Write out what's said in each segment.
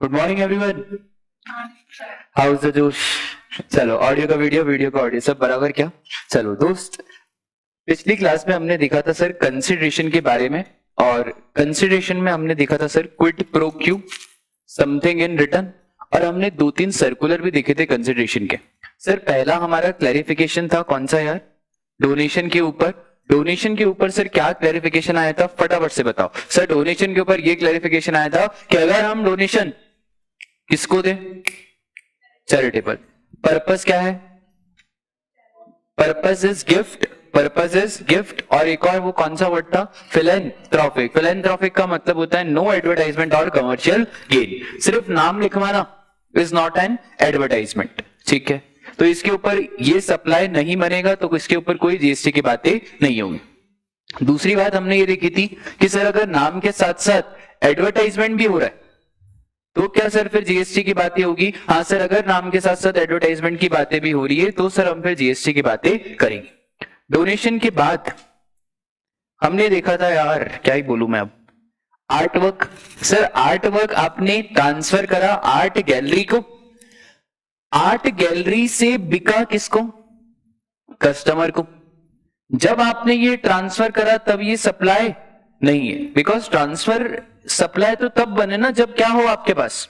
Good morning everyone. How is the जोश? चलो audio का वीडियो, वीडियो का ऑडियो, सब बराबर क्या? चलो दोस्त, पिछली क्लास में हमने देखा था सर कंसिडरेशन के बारे में, और कंसिडरेशन में हमने देखा था sir quid pro Q, something in return, और हमने 2-3 सर्कुलर भी देखे थे कंसिडरेशन के। सर पहला हमारा क्लैरिफिकेशन था कौन सा यार? डोनेशन के ऊपर। डोनेशन के ऊपर सर क्या क्लैरिफिकेशन आया था, फटाफट से बताओ। सर डोनेशन के ऊपर ये क्लैरिफिकेशन आया था कि अगर हम डोनेशन किसको दे, चैरिटेबल, पर्पस क्या है? Purpose is gift, purpose is gift. और एक और वो कौन सा वर्ड था? फिलेंथ्रोपिक। फिलेंथ्रोपिक का मतलब होता है नो एडवर्टाइजमेंट और कमर्शियल गेन। सिर्फ नाम लिखवाना इज नॉट एन एडवर्टाइजमेंट, ठीक है? तो इसके ऊपर ये सप्लाई नहीं बनेगा तो इसके ऊपर कोई जीएसटी की बातें नहीं होंगी। दूसरी बात हमने ये देखी थी कि सर अगर नाम के साथ साथ एडवर्टाइजमेंट भी हो रहा है तो क्या सर फिर जीएसटी की बातें होगी? हाँ सर, अगर नाम के साथ साथ एडवर्टाइजमेंट की बातें भी हो रही है तो सर हम फिर जीएसटी की बातें करेंगे। डोनेशन के बाद हमने देखा था यार, क्या ही बोलूं मैं अब, art work. Sir art work आपने ट्रांसफर करा आर्ट गैलरी को, आर्ट गैलरी से बिका किसको? कस्टमर को। जब आपने ये ट्रांसफर करा तब ये सप्लाई नहीं है, बिकॉज ट्रांसफर सप्लाई तो तब बने ना जब क्या हो आपके पास?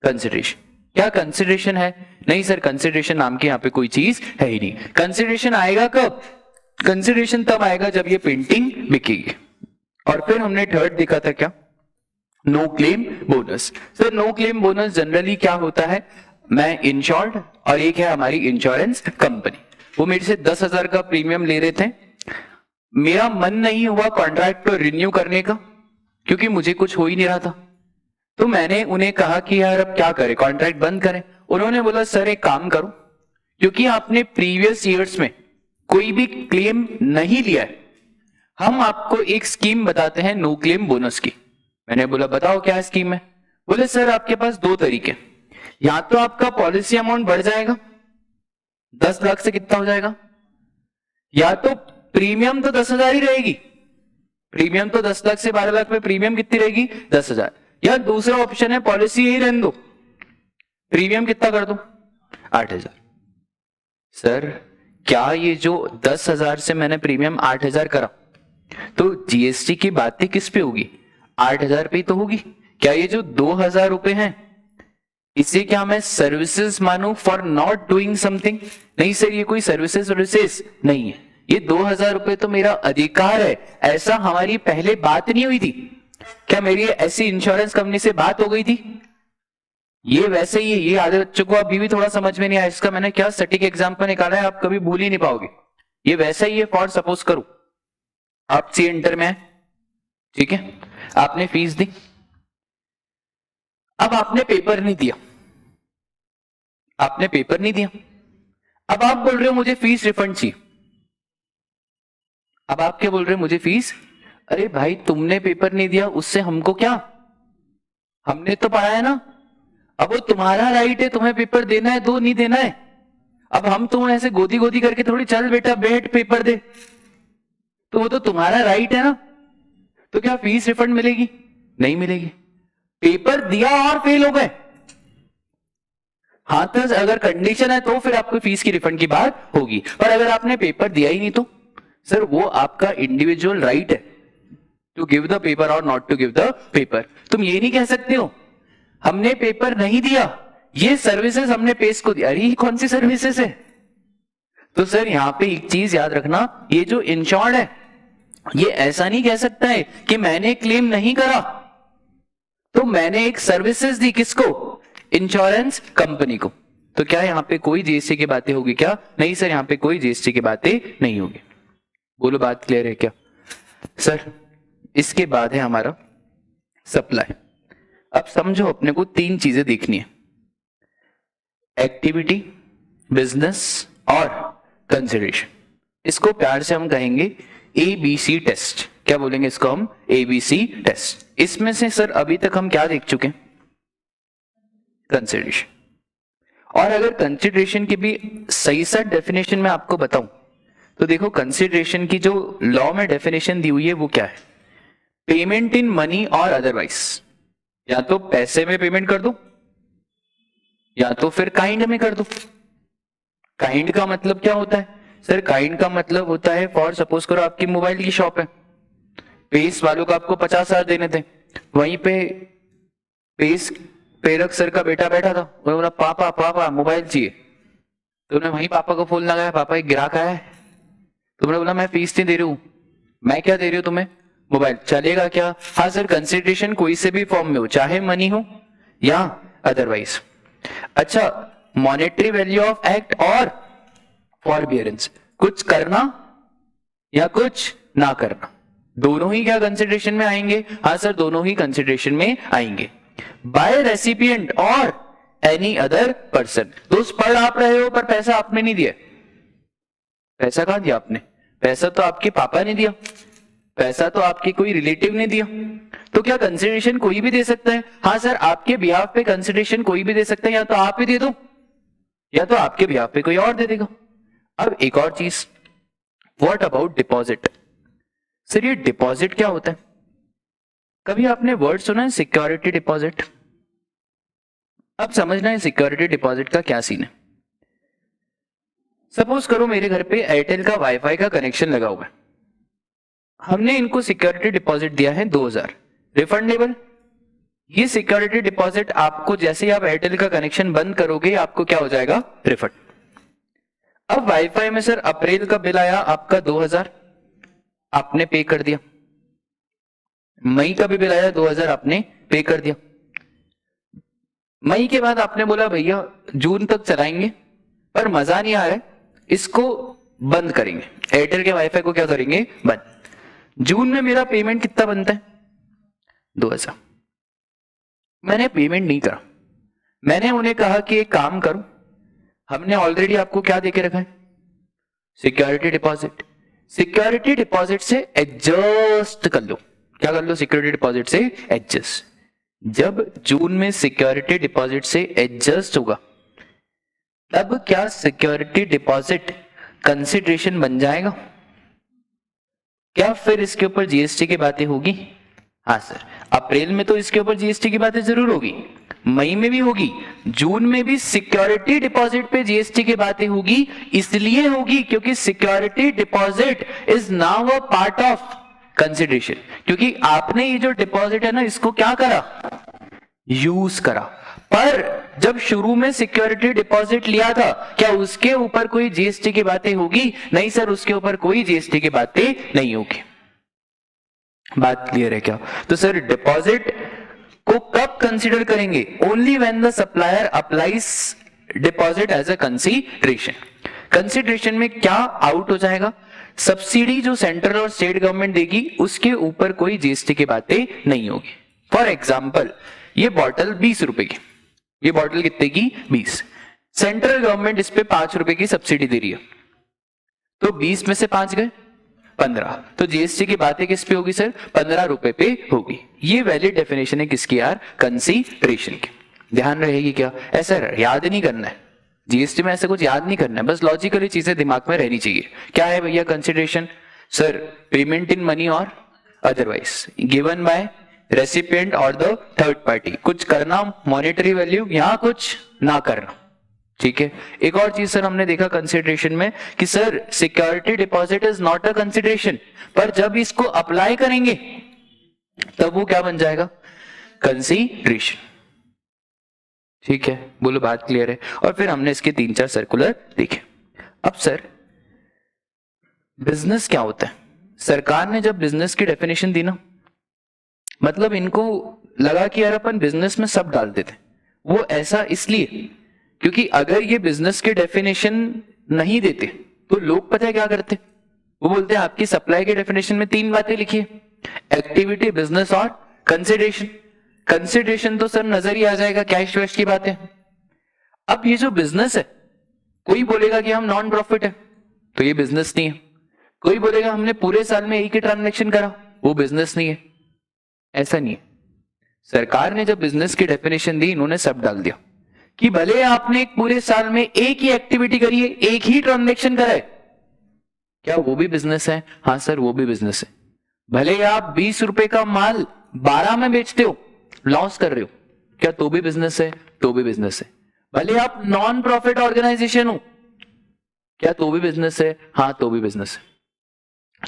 कंसिडरेशन। क्या कंसिडरेशन है? नहीं सर, कंसिडरेशन नाम की यहां पे कोई चीज है ही नहीं। कंसिडरेशन आएगा कब? कंसिडरेशन तब आएगा जब ये पेंटिंग बिकेगी। और फिर हमने थर्ड देखा था क्या? No claim bonus. Sir no claim bonus generally क्या होता है? मैं इंश्योर्ड और एक है हमारी इंश्योरेंस कंपनी, वो मेरे से 10,000 का प्रीमियम ले रहे थे। मेरा मन नहीं हुआ कॉन्ट्रैक्ट को रिन्यू करने का क्योंकि मुझे कुछ हो ही नहीं रहा था। तो मैंने उन्हें कहा कि यार अब क्या करें, कॉन्ट्रैक्ट बंद करें? उन्होंने बोला सर एक काम करो, क्योंकि आपने प्रीवियस ईयर्स में कोई भी क्लेम नहीं लिया है, हम आपको एक स्कीम बताते हैं नो क्लेम बोनस की। मैंने बोला बताओ क्या स्कीम है? बोले सर आपके पास 2 तरीके, या तो आपका पॉलिसी अमाउंट बढ़ जाएगा, 10 लाख से कितना हो जाएगा, या तो प्रीमियम तो 10,000 ही रहेगी, प्रीमियम तो 10 लाख से 12 लाख में प्रीमियम कितनी रहेगी? 10,000। या दूसरा ऑप्शन है पॉलिसी यही रहने दो, प्रीमियम कितना कर दो? 8,000। सर क्या ये जो 10,000 से मैंने प्रीमियम 8,000 करा तो जीएसटी की बातें किस पे होगी? 8,000 पे ही तो होगी। क्या ये जो 2,000 रुपए हैं इसे क्या मैं सर्विसेज मानू फॉर नॉट डूइंग समथिंग? नहीं सर, ये कोई सर्विसेज नहीं है, ये 2,000 रुपए तो मेरा अधिकार है। ऐसा हमारी पहले बात नहीं हुई थी क्या? मेरी ऐसी इंश्योरेंस कंपनी से बात हो गई थी? ये वैसे ही है, ये आधे बच्चों को अभी भी थोड़ा समझ में नहीं आया, इसका मैंने क्या सटीक एग्जांपल निकाला है आप कभी भूल ही नहीं पाओगे। ये वैसा ही है, फॉर सपोज करो आप सी इंटर में है, ठीक है, आपने फीस दी, अब आपने पेपर नहीं दिया, आपने पेपर नहीं दिया, अब आप बोल रहे हो मुझे फीस रिफंड चाहिए। अब आप क्या बोल रहे हो? मुझे फीस। अरे भाई तुमने पेपर नहीं दिया उससे हमको क्या? हमने तो पढ़ा है ना। अब वो तुम्हारा राइट है, तुम्हें पेपर देना है दो, नहीं देना है। अब हम तुम्हें ऐसे गोदी गोदी करके थोड़ी चल बेटा बैठ पेपर दे, तो वो तो तुम्हारा राइट है ना। तो क्या फीस रिफंड मिलेगी? नहीं मिलेगी। पेपर दिया और फेल हो गए, हाँ तो अगर कंडीशन है तो फिर आपको फीस की रिफंड की बात होगी। पर अगर आपने पेपर दिया ही नहीं तो सर वो आपका इंडिविजुअल राइट है टू गिव द पेपर और not to give the paper. तुम ये नहीं कह सकते हो हमने पेपर नहीं दिया, ये सर्विसेज हमने पेश को दिया। अरे ये कौन सी सर्विसेज है? तो सर यहां पे एक चीज याद रखना, ये जो इंश्योर्ड है ये ऐसा नहीं कह सकता है कि मैंने क्लेम नहीं करा तो मैंने एक सर्विसेज दी, किसको? इंश्योरेंस कंपनी को। तो क्या यहां पे कोई जीएसटी की बातें होगी क्या? नहीं सर, यहां पे कोई जीएसटी की बातें नहीं होगी। बोलो बात क्लियर है क्या? सर इसके बाद है हमारा सप्लाई। अब समझो अपने को 3 चीजें देखनी है, एक्टिविटी, बिजनेस और कंसिडरेशन। इसको प्यार से हम कहेंगे ABC टेस्ट। क्या बोलेंगे इसको हम? ABC test. इसमें से सर अभी तक हम क्या देख चुके हैं? कंसिडरेशन। और अगर कंसिडरेशन की भी सही सा डेफिनेशन मैं आपको बताऊं तो देखो कंसिडरेशन की जो लॉ में डेफिनेशन दी हुई है वो क्या है? पेमेंट इन मनी और अदरवाइज। या तो पैसे में पेमेंट कर दो या तो फिर काइंड में कर दो। काइंड का मतलब क्या होता है सर? काइंड का मतलब होता है, फॉर सपोज करो आपकी मोबाइल की शॉप है, पेस वालों को आपको 50,000 देने थे, वहीं पे पेस पेरक सर का बेटा बैठा था, वो बोला पापा पापा मोबाइल चाहिए, तो उन्होंने वहीं पापा को फोन लगाया, पापा एक ग्राहक आया है, तुमने बोला मैं फीस नहीं दे रही हूं, मैं क्या दे रही हूँ तुम्हें? मोबाइल। चलेगा क्या? हाँ सर, कंसिडरेशन कोई से भी फॉर्म में हो, चाहे मनी हो या अदरवाइज। अच्छा, मॉनेटरी वैल्यू ऑफ एक्ट और फॉरबियरेंस, कुछ करना या कुछ ना करना, दोनों ही क्या कंसिडरेशन में आएंगे? हाँ सर, दोनों ही कंसिडरेशन में आएंगे। बाय रेसिपिएंट और एनी अदर पर्सन, दोस्त पढ़ आप रहे हो पर पैसा आपने नहीं दिया। पैसा कहां दिया आपने? पैसा तो आपके पापा ने दिया, पैसा तो आपके कोई रिलेटिव ने दिया, तो क्या कंसिडरेशन कोई भी दे सकता है? हाँ सर, आपके बिहाफ पे कंसिडरेशन कोई भी दे सकता है, या तो आप ही दे दो या तो आपके बिहाफ पे कोई और दे देगा। अब एक और चीज, व्हाट अबाउट डिपॉजिट? सर ये डिपॉजिट क्या होता है? कभी आपने वर्ड सुना है सिक्योरिटी डिपॉजिट? अब समझना है सिक्योरिटी डिपॉजिट का क्या सीन है। सपोज करो मेरे घर पे एयरटेल का वाईफाई का कनेक्शन लगा हुआ है, हमने इनको सिक्योरिटी डिपॉजिट दिया है 2000, रिफंडेबल। ये सिक्योरिटी डिपॉजिट आपको जैसे ही आप एयरटेल का कनेक्शन बंद करोगे आपको क्या हो जाएगा? रिफंड। अब वाईफाई में सर अप्रैल का बिल आया आपका 2000, आपने पे कर दिया। मई का भी बिल आया 2000, आपने पे कर दिया। मई के बाद आपने बोला भैया जून तक चलाएंगे पर मजा नहीं आ रहा है, इसको बंद करेंगे, एयरटेल के वाईफाई को क्या करेंगे? बंद। जून में मेरा पेमेंट कितना बनता है? 2000। मैंने पेमेंट नहीं करा, मैंने उन्हें कहा कि एक काम करो, हमने ऑलरेडी आपको क्या देके रखा है? Security deposit. सिक्योरिटी डिपॉजिट से एडजस्ट कर लो। क्या कर लो? सिक्योरिटी डिपॉजिट से एडजस्ट। जब जून में सिक्योरिटी डिपॉजिट से एडजस्ट होगा तब क्या सिक्योरिटी डिपॉजिट कंसिडरेशन बन जाएगा? क्या फिर इसके ऊपर जीएसटी की बातें होगी? हाँ सर, अप्रैल में तो इसके ऊपर जीएसटी की बातें जरूर होगी, मई में भी होगी, जून में भी सिक्योरिटी डिपॉजिट पे जीएसटी की बातें होगी। इसलिए होगी क्योंकि security deposit is now a part of consideration, क्योंकि आपने ये जो डिपॉजिट है ना इसको क्या करा? यूज करा। पर जब शुरू में सिक्योरिटी डिपॉजिट लिया था क्या उसके ऊपर कोई जीएसटी की बातें होगी? नहीं सर, उसके ऊपर कोई जीएसटी की बातें नहीं होगी। बात क्लियर है क्या? तो सर डिपॉजिट को कब कंसीडर करेंगे? Only when the supplier applies deposit as a consideration. Consideration में क्या आउट हो जाएगा? सब्सिडी जो सेंट्रल और स्टेट गवर्नमेंट देगी उसके ऊपर कोई जीएसटी की बातें नहीं होगी। फॉर एग्जाम्पल, ये बॉटल 20 रुपए की, ये बॉटल कितने की? 20। सेंट्रल गवर्नमेंट इस पे 5 रुपए की सब्सिडी दे रही है, तो 20 में से 5 गए 15, तो जीएसटी की बातें किस पे होगी सर? 15 रुपए पे होगी। ये वैलिड डेफिनेशन है किसकी यार? कंसीडरेशन की। ध्यान रहेगी क्या? ऐसा याद नहीं करना है, जीएसटी में ऐसा कुछ याद नहीं करना है, बस लॉजिकली चीजें दिमाग में रहनी चाहिए। क्या है भैया consideration? Sir payment in money और अदरवाइज गिवन बाय रेसिपिएंट और द थर्ड पार्टी, कुछ करना मॉनेटरी वैल्यू या कुछ ना करना। ठीक है। एक और चीज सर हमने देखा कंसिडरेशन में कि sir security deposit is not a consideration, पर जब इसको अप्लाई करेंगे तब वो क्या बन जाएगा? कंसिडरेशन। ठीक है, बोलो बात क्लियर है? और फिर हमने इसके 3-4 सर्कुलर देखे। अब सर बिजनेस क्या होता है? सरकार ने जब बिजनेस की डेफिनेशन दी ना, मतलब इनको लगा कि यार अपन बिजनेस में सब डाल देते। वो ऐसा इसलिए क्योंकि अगर ये बिजनेस के डेफिनेशन नहीं देते तो लोग पता है क्या करते? वो बोलते हैं आपकी सप्लाई के डेफिनेशन में 3 बातें लिखी है, एक्टिविटी, बिजनेस और कंसिडरेशन। कंसिडरेशन तो सर नजर ही आ जाएगा कैश वैश की बातें। अब ये जो बिजनेस है, कोई बोलेगा कि हम नॉन प्रॉफिट है तो ये बिजनेस नहीं है, कोई बोलेगा हमने पूरे साल में एक ही ट्रांजैक्शन करा, वो बिजनेस नहीं है। ऐसा नहीं है। सरकार ने जब बिजनेस की डेफिनेशन दी, इन्होंने सब डाल दिया कि भले आपने एक पूरे साल में एक ही एक्टिविटी करी है, एक ही ट्रांजैक्शन करा है, क्या वो भी बिजनेस है? हाँ सर वो भी बिजनेस है। भले आप 20 रुपए का माल 12 में बेचते हो, लॉस कर रहे हो क्या, तो भी बिजनेस है, तो भी बिजनेस है। भले आप नॉन प्रॉफिट ऑर्गेनाइजेशन हो क्या, तो भी बिजनेस है, हाँ तो भी बिजनेस है।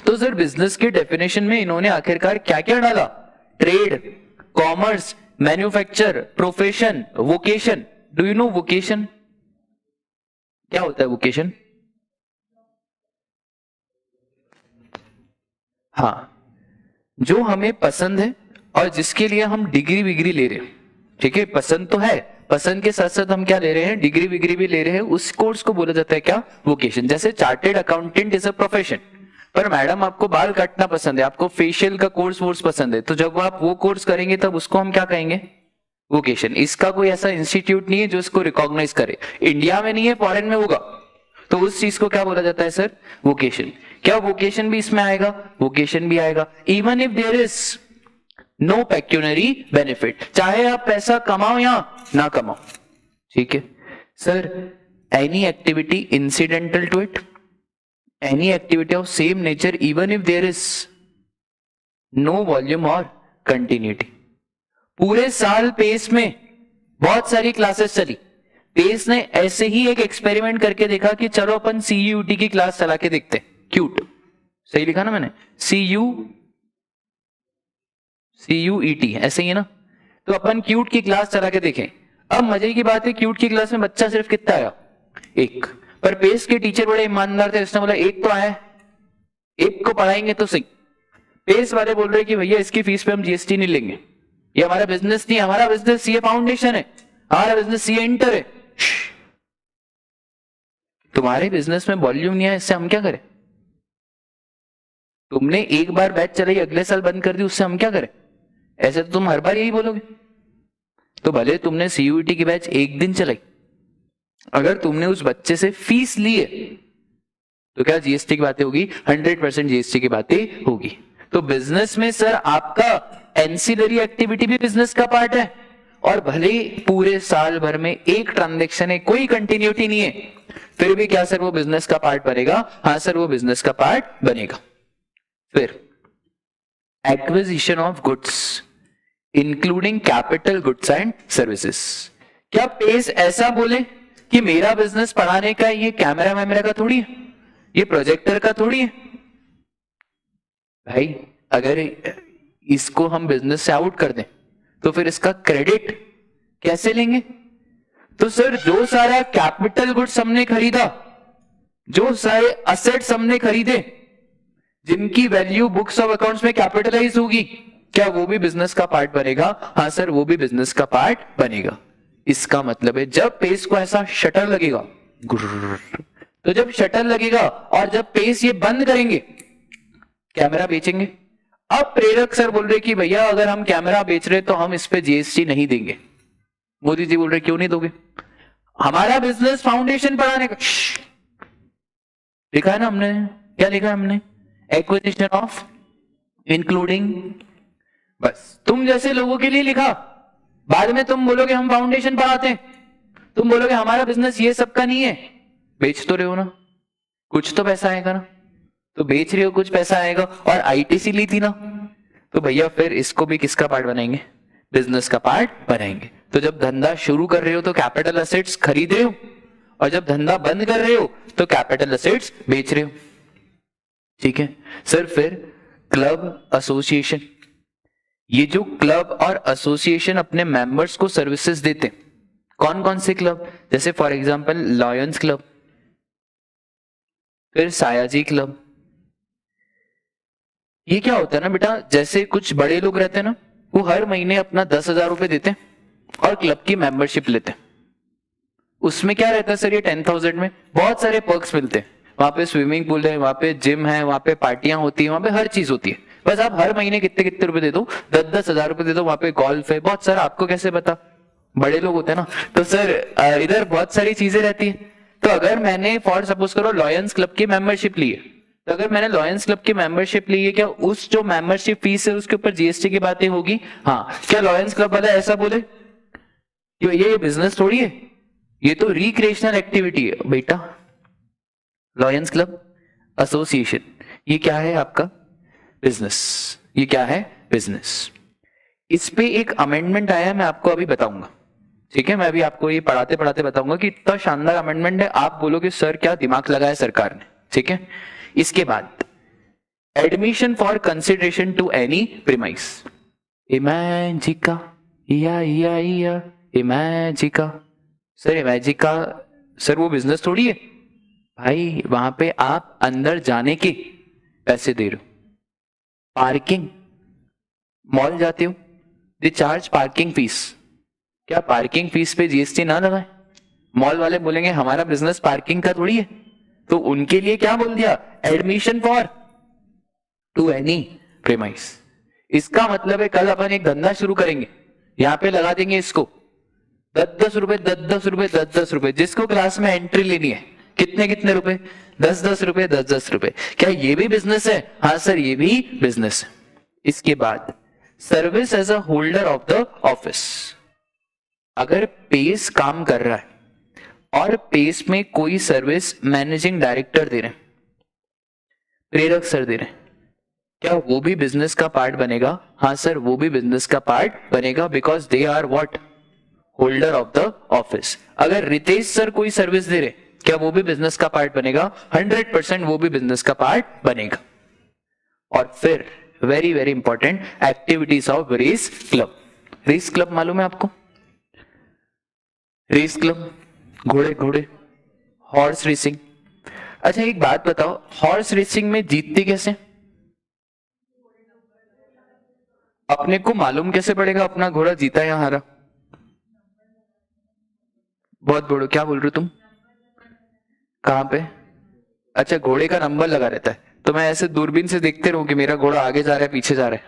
तो सर बिजनेस के डेफिनेशन में इन्होंने आखिरकार क्या क्या डाला, trade, commerce, manufacture, profession, vocation. Do you know vocation क्या होता है? वोकेशन, हाँ जो हमें पसंद है और जिसके लिए हम डिग्री विग्री ले रहे हैं, ठीक है, पसंद तो है, पसंद के साथ साथ हम क्या ले रहे हैं, डिग्री विग्री भी ले रहे हैं, उस कोर्स को बोला जाता है क्या, वोकेशन। जैसे chartered accountant is a profession, पर मैडम आपको बाल काटना पसंद है, आपको फेशियल का कोर्स वोर्स पसंद है, तो जब आप वो कोर्स करेंगे तब उसको हम क्या कहेंगे, वोकेशन। इसका कोई ऐसा इंस्टीट्यूट नहीं है जो इसको रिकॉग्नाइज करे, इंडिया में नहीं है, फॉरेन में होगा, तो उस चीज को क्या बोला जाता है सर, वोकेशन। क्या वोकेशन भी इसमें आएगा, वोकेशन भी आएगा। Even if there is no pecuniary benefit, चाहे आप पैसा कमाओ या ना कमाओ, ठीक है sir. Any activity incidental to it, any activity of same nature even if there is no volume और कंटिन्यूटी। पूरे साल पेस में बहुत सारी क्लासेस चली, पेस ने ऐसे ही एक एक्सपेरिमेंट करके देखा कि चलो अपन CUET की क्लास चला के देखते हैं। क्यूट सही लिखा ना मैंने, CUET ऐसे ही है ना, तो अपन क्यूट की क्लास चला के देखें। अब मजे की बात है, क्यूट की क्लास में बच्चा सिर्फ कितना आया, एक, पर पेस के टीचर बड़े ईमानदार थे, उसने बोला एक तो आया, एक को पढ़ाएंगे तो सही। पेस वाले बोल रहे कि भैया इसकी फीस पे हम GST नहीं लेंगे, ये हमारा बिजनेस नहीं, हमारा बिजनेस ये फाउंडेशन है, हमारा बिजनेस ये इंटर है। तुम्हारे बिजनेस में वॉल्यूम नहीं है, इससे हम क्या करें? तुमने एक बार बैच चलाई, अगले साल बंद कर दी, उससे हम क्या करें? ऐसे तो तुम हर बार यही बोलोगे। तो भले तुमने CUET की बैच एक दिन चलाई, अगर तुमने उस बच्चे से फीस ली है तो क्या GST की बातें होगी? 100% GST की बातें होगी। तो बिजनेस में सर आपका एंसिलरी एक्टिविटी भी बिजनेस का पार्ट है, और भले पूरे साल भर में एक ट्रांजैक्शन है, कोई कंटिन्यूटी नहीं है, फिर भी क्या सर वो बिजनेस का पार्ट बनेगा? हाँ सर वो बिजनेस का पार्ट बनेगा। फिर acquisition of goods including capital goods and services. क्या पेस ऐसा बोले कि मेरा बिजनेस पढ़ाने का, ये कैमरा वैमरा का थोड़ी है, ये प्रोजेक्टर का थोड़ी है। भाई अगर इसको हम बिजनेस से आउट कर दें तो फिर इसका क्रेडिट कैसे लेंगे? तो सर जो सारा कैपिटल गुड्स हमने खरीदा, जो सारे असेट्स हमने खरीदे, जिनकी वैल्यू बुक्स ऑफ अकाउंट्स में कैपिटलाइज होगी, क्या वो भी बिजनेस का पार्ट बनेगा? हाँ सर वो भी बिजनेस का पार्ट बनेगा। इसका मतलब है जब पेस को ऐसा शटर लगेगा, तो जब शटर लगेगा और जब पेस ये बंद करेंगे, कैमरा बेचेंगे। अब प्रेरक सर बोल रहे कि भैया अगर हम कैमरा बेच रहे तो हम इस पे GST नहीं देंगे। मोदी जी बोल रहे क्यों नहीं दोगे? हमारा बिजनेस फाउंडेशन बढ़ाने का, लिखा है ना हमने, क्या लिखा है हमने? Acquisition of including. बस तुम जैसे लोगों के लिए लिखा, बाद में तुम बोलोगे हम फाउंडेशन पढ़ाते हैं, तुम बोलोगे हमारा बिजनेस ये सबका नहीं है। बेच तो रहे हो ना, कुछ तो पैसा आएगा ना, तो बेच रहे हो, कुछ पैसा आएगा। और ITC ली थी ना, तो भैया फिर इसको भी किसका पार्ट बनाएंगे? बिजनेस का पार्ट बनाएंगे। तो जब धंधा शुरू कर रहे हो तो कैपिटल असेट्स खरीद रहे हो, और जब धंधा बंद कर रहे हो तो कैपिटल असेट्स बेच रहे हो, ठीक है सर। फिर क्लब एसोसिएशन, ये जो क्लब और एसोसिएशन अपने मेंबर्स को सर्विसेज देते हैं, कौन कौन से क्लब? जैसे फॉर एग्जांपल लॉयंस क्लब, फिर सायाजी क्लब। ये क्या होता है ना बेटा, जैसे कुछ बड़े लोग रहते हैं ना, वो हर महीने अपना 10,000 रुपए देते हैं और क्लब की मेंबरशिप लेते हैं। उसमें क्या रहता है सर, ये 10,000 में बहुत सारे पर्क्स मिलते हैं। वहां पे स्विमिंग पूल है, वहां पे जिम है, वहां पे पार्टियां होती है, वहां पे हर चीज होती है। बस आप हर महीने कितने कितने रुपए दे दो, 10,000 रुपए दे दो। वहां पे गोल्फ है, बहुत सारा। आपको कैसे पता? बड़े लोग होते हैं ना, तो सर इधर बहुत सारी चीजें रहती है। तो अगर मैंने फॉर सपोज करो लॉयंस क्लब की मेंबरशिप ली है, तो अगर मैंने लॉयंस क्लब की मेंबरशिप ली है, क्या उस जो मेंबरशिप फीस है उसके ऊपर GST की बातें होगी? हाँ। क्या लॉयंस क्लब वाला ऐसा बोले ये बिजनेस थोड़ी है, ये तो रिक्रिएशनल एक्टिविटी है बेटा। लॉयंस क्लब एसोसिएशन, ये क्या है आपका? बिजनेस। ये क्या है? बिजनेस। इस पे एक अमेंडमेंट आया है, मैं आपको अभी बताऊंगा, ठीक है। मैं अभी आपको ये पढ़ाते पढ़ाते बताऊंगा कि इतना शानदार अमेंडमेंट है, आप बोलोगे सर क्या दिमाग लगाया सरकार ने, ठीक है। इसके बाद admission for consideration to any premise, Imagica या इमेजिका। सर इमेजिका सर वो बिजनेस थोड़ी है भाई, वहां पे आप अंदर जाने के पैसे दे रहे हो। पार्किंग, मॉल जाते हो, दे चार्ज पार्किंग फीस, क्या पार्किंग फीस पे जीएसटी ना लगाए? मॉल वाले बोलेंगे हमारा बिजनेस पार्किंग का थोड़ी है, तो उनके लिए क्या बोल दिया, admission for to any premise. इसका मतलब है कल अपन एक धंधा शुरू करेंगे, यहां पे लगा देंगे इसको 10-10 रुपए 10-10 रुपए 10-10 रुपए, जिसको क्लास में एंट्री लेनी है कितने कितने रुपए, 10-10 रुपए 10-10 रुपए। क्या ये भी बिजनेस है? हाँ सर ये भी बिजनेस है। इसके बाद service as a holder of the office, अगर पेस काम कर रहा है और पेस में कोई सर्विस मैनेजिंग डायरेक्टर दे रहे हैं, प्रेरक सर दे रहे हैं, क्या वो भी बिजनेस का पार्ट बनेगा? हाँ सर वो भी बिजनेस का पार्ट बनेगा, because they are what, holder of the office. अगर रितेश सर कोई सर्विस दे रहे, क्या वो भी बिजनेस का पार्ट बनेगा? 100% वो भी बिजनेस का पार्ट बनेगा। और फिर very very important, activities of race club. Race club मालूम है आपको? रेस क्लब, घोड़े घोड़े, हॉर्स रेसिंग। अच्छा एक बात बताओ, हॉर्स रेसिंग में जीतती कैसे? अपने को मालूम कैसे पड़ेगा अपना घोड़ा जीता या हारा? बहुत बोलो, क्या बोल रहे हो तुम? कहां पे? अच्छा घोड़े का नंबर लगा रहता है, तो मैं ऐसे दूरबीन से देखते रहूं कि मेरा घोड़ा आगे जा रहा है पीछे जा रहा है?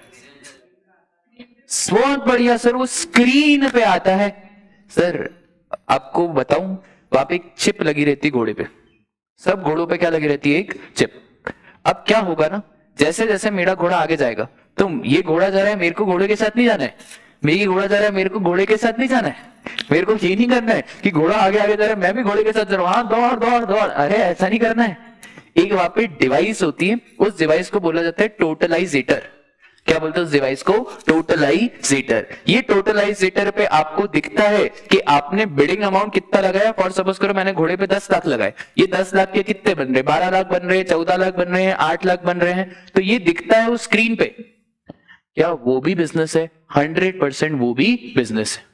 बहुत बढ़िया सर, वो स्क्रीन पे आता है। सर आपको बताऊं, वहां पे एक चिप लगी रहती है घोड़े पे, सब घोड़ों पे क्या लगी रहती है? एक चिप। अब क्या होगा ना, जैसे जैसे मेरा घोड़ा आगे जाएगा, तो ये घोड़ा जा रहा है, मेरे को घोड़े के साथ नहीं जाना है, मेरी घोड़ा जा रहा है, मेरे को घोड़े के साथ नहीं जाना है। मेरे को ये नहीं करना है कि घोड़ा आगे आगे जा रहा है मैं भी घोड़े के साथ जा रहा हूं, हाँ दौड़ दौड़ दौड़, अरे ऐसा नहीं करना है। एक वहां पे डिवाइस होती है, उस डिवाइस को बोला जाता है टोटलाइजेटर। क्या बोलते हैं उस डिवाइस को? टोटलाइजेटर। ये टोटलाइजेटर पे आपको दिखता है कि आपने बिडिंग अमाउंट कितना लगाया। फॉर सपोज करो मैंने घोड़े पे 10 लाख लगाए, ये 10 लाख के कितने बन रहे? 12 लाख बन रहे हैं, 14 लाख बन रहे हैं, 8 लाख बन रहे हैं, तो ये दिखता है उस स्क्रीन पे। क्या वो भी बिजनेस है? 100% वो भी बिजनेस है।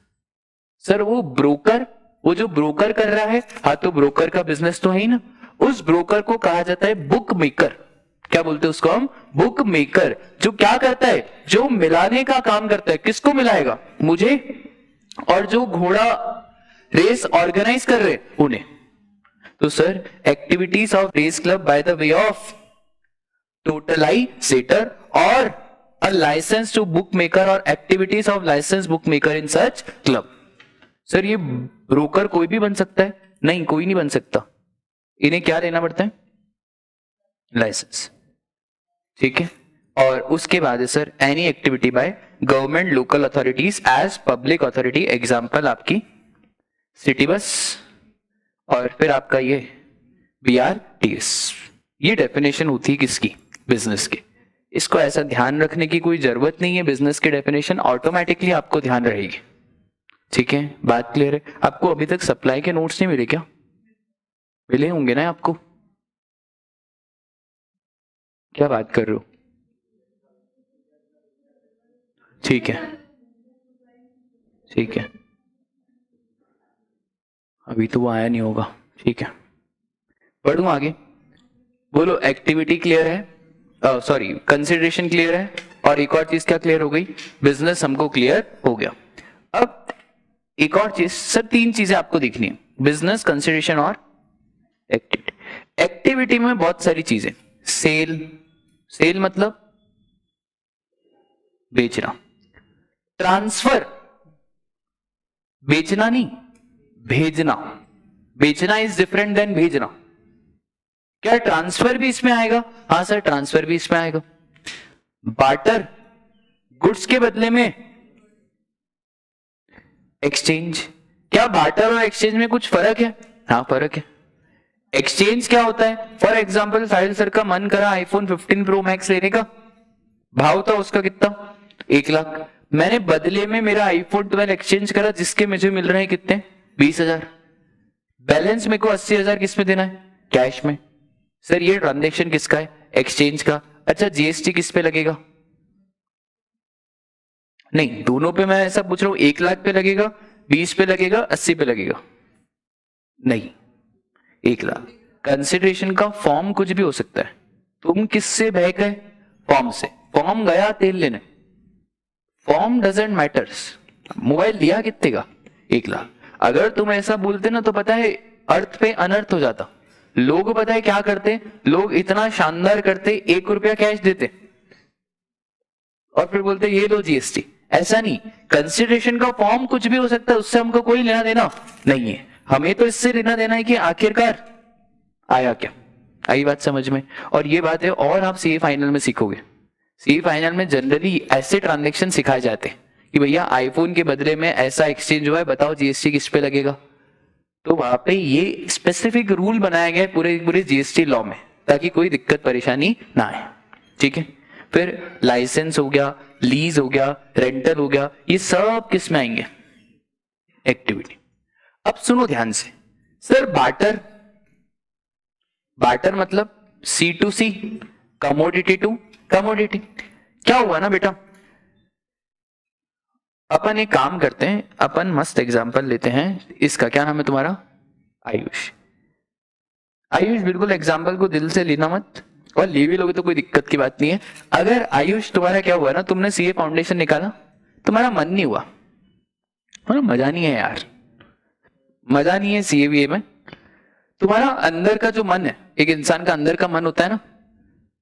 सर वो ब्रोकर, वो जो ब्रोकर कर रहा है, हाँ तो ब्रोकर का बिजनेस तो है ही ना। उस ब्रोकर को कहा जाता है बुक मेकर। क्या बोलते हैं उसको हम? Book maker. जो क्या करता है? जो मिलाने का काम करता है। किसको मिलाएगा? मुझे और जो घोड़ा रेस ऑर्गेनाइज कर रहे उन्हें। तो sir activities of race club by the way of totalisator और a license to bookmaker or activities of licensed bookmaker in such club। Sir ये ब्रोकर कोई भी बन सकता है? नहीं, कोई नहीं बन सकता। इन्हें क्या लेना पड़ता है? लाइसेंस, ठीक है। और उसके बाद है sir any activity by government local authorities as public authority, example आपकी सिटी बस, और फिर आपका ये BRTS। ये डेफिनेशन होती है किसकी? बिजनेस की। इसको ऐसा ध्यान रखने की कोई जरूरत नहीं है, बिजनेस की डेफिनेशन ऑटोमेटिकली आपको ध्यान रहेगी, ठीक है। बात क्लियर है? आपको अभी तक सप्लाई के नोट्स नहीं मिले क्या? मिले होंगे ना आपको? क्या बात कर रहे हो? ठीक है ठीक है, अभी तो वो आया नहीं होगा, ठीक है। बढ़ूं आगे, बोलो एक्टिविटी क्लियर है, सॉरी कंसिडरेशन क्लियर है, और एक और चीज क्या क्लियर हो गई? बिजनेस हमको क्लियर हो गया। अब एक और चीज सर, 3 चीजें आपको दिखनी है, बिजनेस, कंसिडरेशन और एक्टिविटी। एक्टिविटी में बहुत सारी चीजें, सेल, सेल मतलब बेचना, ट्रांसफर, बेचना नहीं भेजना, बेचना इज डिफरेंट देन भेजना। क्या ट्रांसफर भी इसमें आएगा? हाँ सर ट्रांसफर भी इसमें आएगा। बार्टर, गुड्स के बदले में एक्सचेंज। क्या बार्टर और एक्सचेंज में कुछ फर्क है? हाँ फर्क है। एक्सचेंज क्या होता है? फॉर एग्जाम्पल साहिल सर का मन करा आईफोन 15 प्रो मैक्स लेने का, भाव था उसका कितना? 1 लाख। मैंने बदले में मेरा आईफोन 12 एक्सचेंज करा जिसके मुझे मिल रहे हैं कितने 20,000, बैलेंस मेरे को 80,000 किस में देना है कैश में। सर ये ट्रांजेक्शन किसका है एक्सचेंज का। अच्छा जीएसटी किस पे लगेगा, नहीं दोनों पे मैं ऐसा पूछ रहा हूं 1 लाख पे लगेगा 20 पे लगेगा 80 पे लगेगा, नहीं 1 लाख। कंसिडरेशन का फॉर्म कुछ भी हो सकता है, तुम किससे बह गए फॉर्म से, फॉर्म गया तेल लेने, फॉर्म डजेंट मैटर्स। मोबाइल दिया कितने का 1 लाख। अगर तुम ऐसा बोलते ना तो पता है अर्थ पे अनर्थ हो जाता। लोग पता है क्या करते, लोग इतना शानदार करते 1 रुपया कैश देते और फिर बोलते ये लो जीएसटी। ऐसा नहीं, कंसिडरेशन का फॉर्म कुछ भी हो सकता है, उससे हमको कोई लेना देना नहीं है। हमें तो इससे लेना देना है कि आखिरकार आया क्या, आई बात समझ में। और ये बात है और आप सीए फाइनल में सीखोगे। सीए फाइनल में जनरली ऐसे ट्रांजेक्शन सिखाए जाते हैं कि भैया आईफोन के बदले में ऐसा एक्सचेंज हुआ है, बताओ जीएसटी किस पे लगेगा। तो वहां पे ये स्पेसिफिक रूल बनाया गया है पूरे जीएसटी लॉ में, ताकि कोई दिक्कत परेशानी ना आए, ठीक है। फिर लाइसेंस हो गया, लीज हो गया, रेंटल हो गया, ये सब किस में आएंगे एक्टिविटी। अब सुनो ध्यान से, सर बार्टर, बार्टर मतलब C to C, commodity to commodity. क्या हुआ ना बेटा, अपन एक काम करते हैं, अपन मस्त एग्जांपल लेते हैं, इसका क्या नाम है तुम्हारा आयुष। आयुष बिल्कुल एग्जांपल को दिल से लेना मत, और ले भी लोगे तो कोई दिक्कत की बात नहीं है। अगर आयुष तुम्हारा क्या हुआ ना, तुमने सीए फाउंडेशन निकाला, तुम्हारा मन नहीं हुआ, मजा नहीं है यार, मजा नहीं है सीए में। तुम्हारा अंदर का जो मन है, एक इंसान का अंदर का मन होता है ना,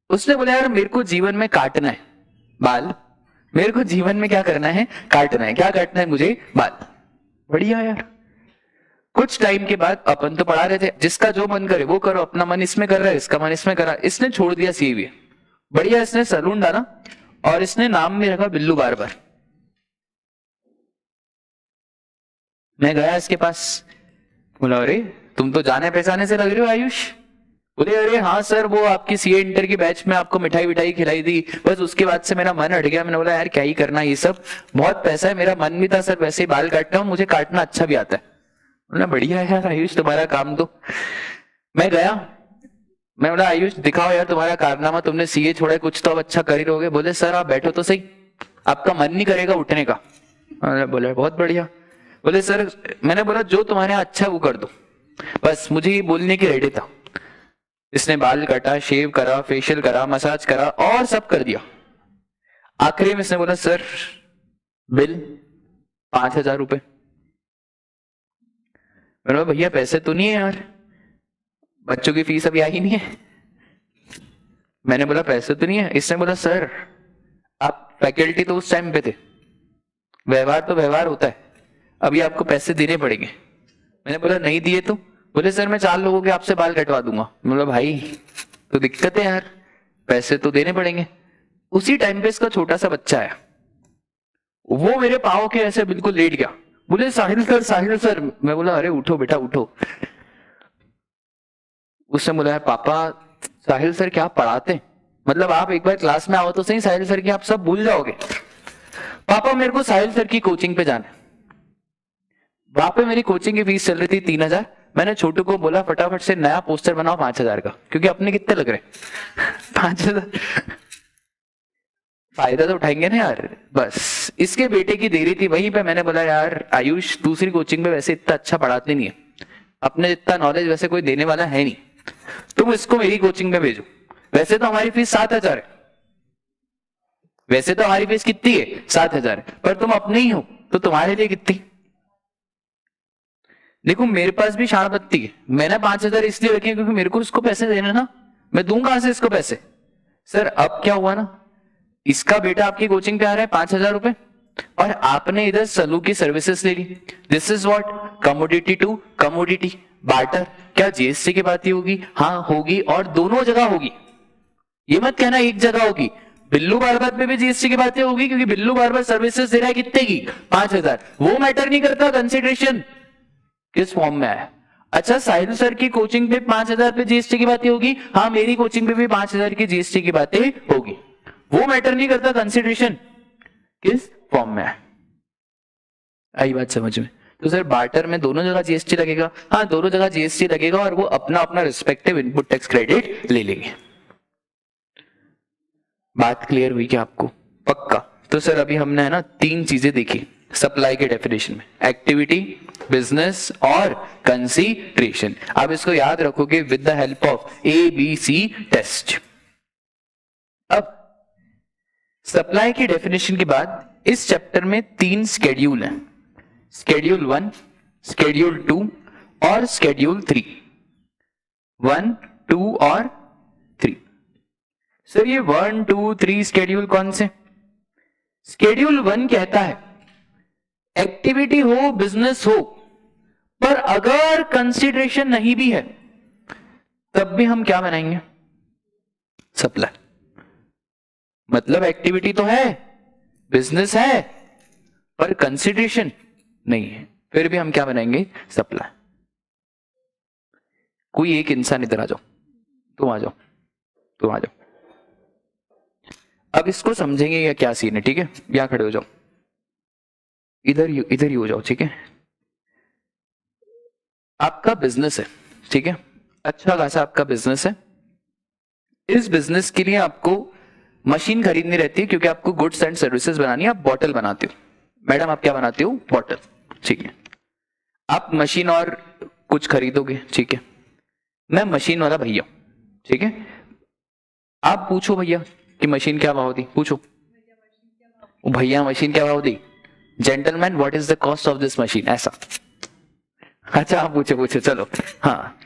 उसने बोला यार मेरे को जीवन में काटना है बाल, मेरे को जीवन में क्या करना है काटना है, क्या काटना है मुझे बाल। बढ़िया यार, कुछ टाइम के बाद अपन तो पढ़ा रहे थे जिसका जो मन करे वो करो, अपना मन इसमें कर रहा है, इसका मन इसमें कर रहा है, इसने छोड़ दिया सीए। बढ़िया, इसने सलून डाला और इसने नाम में रखा बिल्लू बार्बर। मैं गया इसके पास, बोला अरे तुम तो जाने पहचाने से लग रहे हो आयुष। बोले अरे हाँ सर, वो आपकी सीए इंटर की बैच में आपको मिठाई विठाई खिलाई थी, बस उसके बाद से मेरा मन हट गया। मैंने बोला यार क्या ही करना ये सब, बहुत पैसा है, मेरा मन भी था सर वैसे ही बाल काटता हूँ, मुझे काटना अच्छा भी आता है। बोला बढ़िया है यार आयुष तुम्हारा काम तो। मैं गया, मैं बोला आयुष दिखाओ यार तुम्हारा कारनामा, तुमने सीए छोड़ा, कुछ तो अब अच्छा कर ही रहोगे। बोले सर आप बैठो तो सही, आपका मन नहीं करेगा उठने का। बोला बहुत बढ़िया। बोले सर, मैंने बोला जो तुम्हारे यहाँ अच्छा वो कर दो, बस मुझे ये बोलने की रेडी था। इसने बाल काटा, शेव करा, फेशियल करा, मसाज करा और सब कर दिया। आखिरी में इसने बोला सर बिल 5,000 रुपए। मैंने बोला भैया पैसे तो नहीं है यार, बच्चों की फीस अभी आई नहीं है। मैंने बोला पैसे तो नहीं है। इसने बोला सर आप फैकल्टी तो उस टाइम पे थे, व्यवहार तो व्यवहार होता है, अभी आपको पैसे देने पड़ेंगे। मैंने बोला नहीं दिए तो? बोले सर मैं 4 लोगों के आपसे बाल कटवा दूंगा। बोला भाई तो दिक्कत है यार, पैसे तो देने पड़ेंगे। उसी टाइम पे इसका छोटा सा बच्चा है, वो मेरे पाँव के ऐसे बिल्कुल लेट गया। बोले साहिल सर साहिल सर। मैं बोला अरे उठो बेटा उठो। उसने बोला पापा साहिल सर क्या पढ़ाते, मतलब आप एक बार क्लास में आओ तो सही, साहिल सर की आप सब भूल जाओगे। पापा मेरे को साहिल सर की कोचिंग पे जाना है। वहां पे मेरी कोचिंग की फीस चल रही थी 3,000। मैंने छोटू को बोला फटाफट से नया पोस्टर बनाओ 5,000 का, क्योंकि अपने कितने लग रहे 5,000 फायदा तो उठाएंगे ना यार। बस इसके बेटे की देरी थी वहीं पे। मैंने बोला यार आयुष दूसरी कोचिंग में वैसे इतना अच्छा पढ़ाते नहीं है, अपने जितना नॉलेज वैसे कोई देने वाला है नहीं, तुम इसको मेरी कोचिंग में भेजो। वैसे तो हमारी फीस 7,000 है, वैसे तो हमारी फीस कितनी है 7,000 है, पर तुम अपने ही हो तो तुम्हारे लिए कितनी। देखो मेरे पास भी शाण बत्ती है, मैंने 5,000 इसलिए रखे क्योंकि मेरे को इसको पैसे देने ना, मैं दूंगा कहां से इसको पैसे। सर अब क्या हुआ ना, इसका बेटा आपकी कोचिंग पे आ रहा है 5,000 रुपए, और आपने इधर सलू की सर्विसेज ले ली। This is what commodity to commodity barter. क्या जीएसटी की बात ही होगी? हाँ होगी, और दोनों जगह होगी। ये मत कहना एक जगह होगी। बिल्लू बार्बर पे भी जीएसटी की बातें होगी, क्योंकि बिल्लू बार्बर सर्विसेज दे रहा है कितने की 5,000। वो मैटर नहीं करता कंसिडरेशन किस फॉर्म में आया। अच्छा साहिल सर की कोचिंग पे 5,000 पे जीएसटी की बातें होगी, हाँ मेरी कोचिंग पे भी 5,000 की जीएसटी की बातें होगी। वो मैटर नहीं करता कंसिडरेशन किस फॉर्म में है। आई बात समझ में? तो सर बार्टर में दोनों जगह जीएसटी लगेगा? हाँ, दोनों जगह जीएसटी लगेगा और वो अपना अपना रिस्पेक्टिव इनपुट टैक्स क्रेडिट ले लेंगे। बात क्लियर हुई क्या आपको? पक्का? तो सर अभी हमने है ना 3 चीजें देखी सप्लाई के डेफिनेशन में, एक्टिविटी, बिजनेस और कंसीडरेशन। आप इसको याद रखोगे with the help of ABC test. अब सप्लाई की डेफिनेशन के बाद इस चैप्टर में 3 स्केड्यूल हैं, स्केड्यूल 1, स्केड्यूल 2 और स्केड्यूल 3। 1, 2 और 3। सर ये 1, 2, 3 स्केड्यूल कौन से? स्केड्यूल 1 कहता है एक्टिविटी हो, बिजनेस हो, पर अगर कंसीडरेशन नहीं भी है तब भी हम क्या बनाएंगे? सप्लाई। मतलब एक्टिविटी तो है, बिजनेस है, पर कंसीडरेशन नहीं है, फिर भी हम क्या बनाएंगे? सप्लाई। कोई एक इंसान इधर आ जाओ, तुम आ जाओ, तुम आ जाओ। अब इसको समझेंगे या क्या सीन है, ठीक है? यहां खड़े हो जाओ, इधर ही हो जाओ, ठीक है? आपका बिजनेस है, ठीक है? अच्छा खासा आपका बिजनेस है। इस बिजनेस के लिए आपको मशीन खरीदनी रहती है क्योंकि आपको गुड्स एंड सर्विसेज बनानी है। आप बॉटल बनाते हो, मैडम आप क्या बनाते हो? बॉटल, ठीक है? आप मशीन और कुछ खरीदोगे, ठीक है? मैं मशीन वाला भैया, ठीक है? आप पूछो भैया कि मशीन क्या भाव दी, पूछो भैया मशीन क्या भाव दी, gentleman what is the cost of this machine, ऐसा। अच्छा आप पूछो, चलो। हाँ,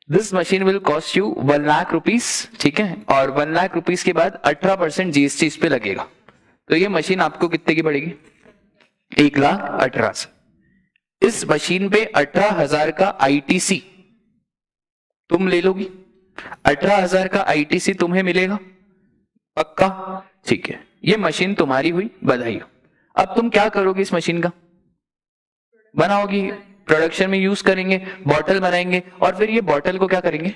this machine will cost you 1 lakh rupees, ठीक है? और 1 लाख रुपीस के बाद 18% जीएसटी इस पे लगेगा, तो ये मशीन आपको कितने की पड़ेगी? 1,18,000। इस मशीन पे 18,000 का आईटीसी तुम ले लोगी, 18,000 का आईटीसी तुम्हें मिलेगा, पक्का? ठीक है, ये मशीन तुम्हारी हुई, बधाई हो। अब तुम क्या करोगे? इस मशीन का बनाओगी, प्रोडक्शन में यूज करेंगे, बॉटल बनाएंगे, और फिर ये बॉटल को क्या करेंगे?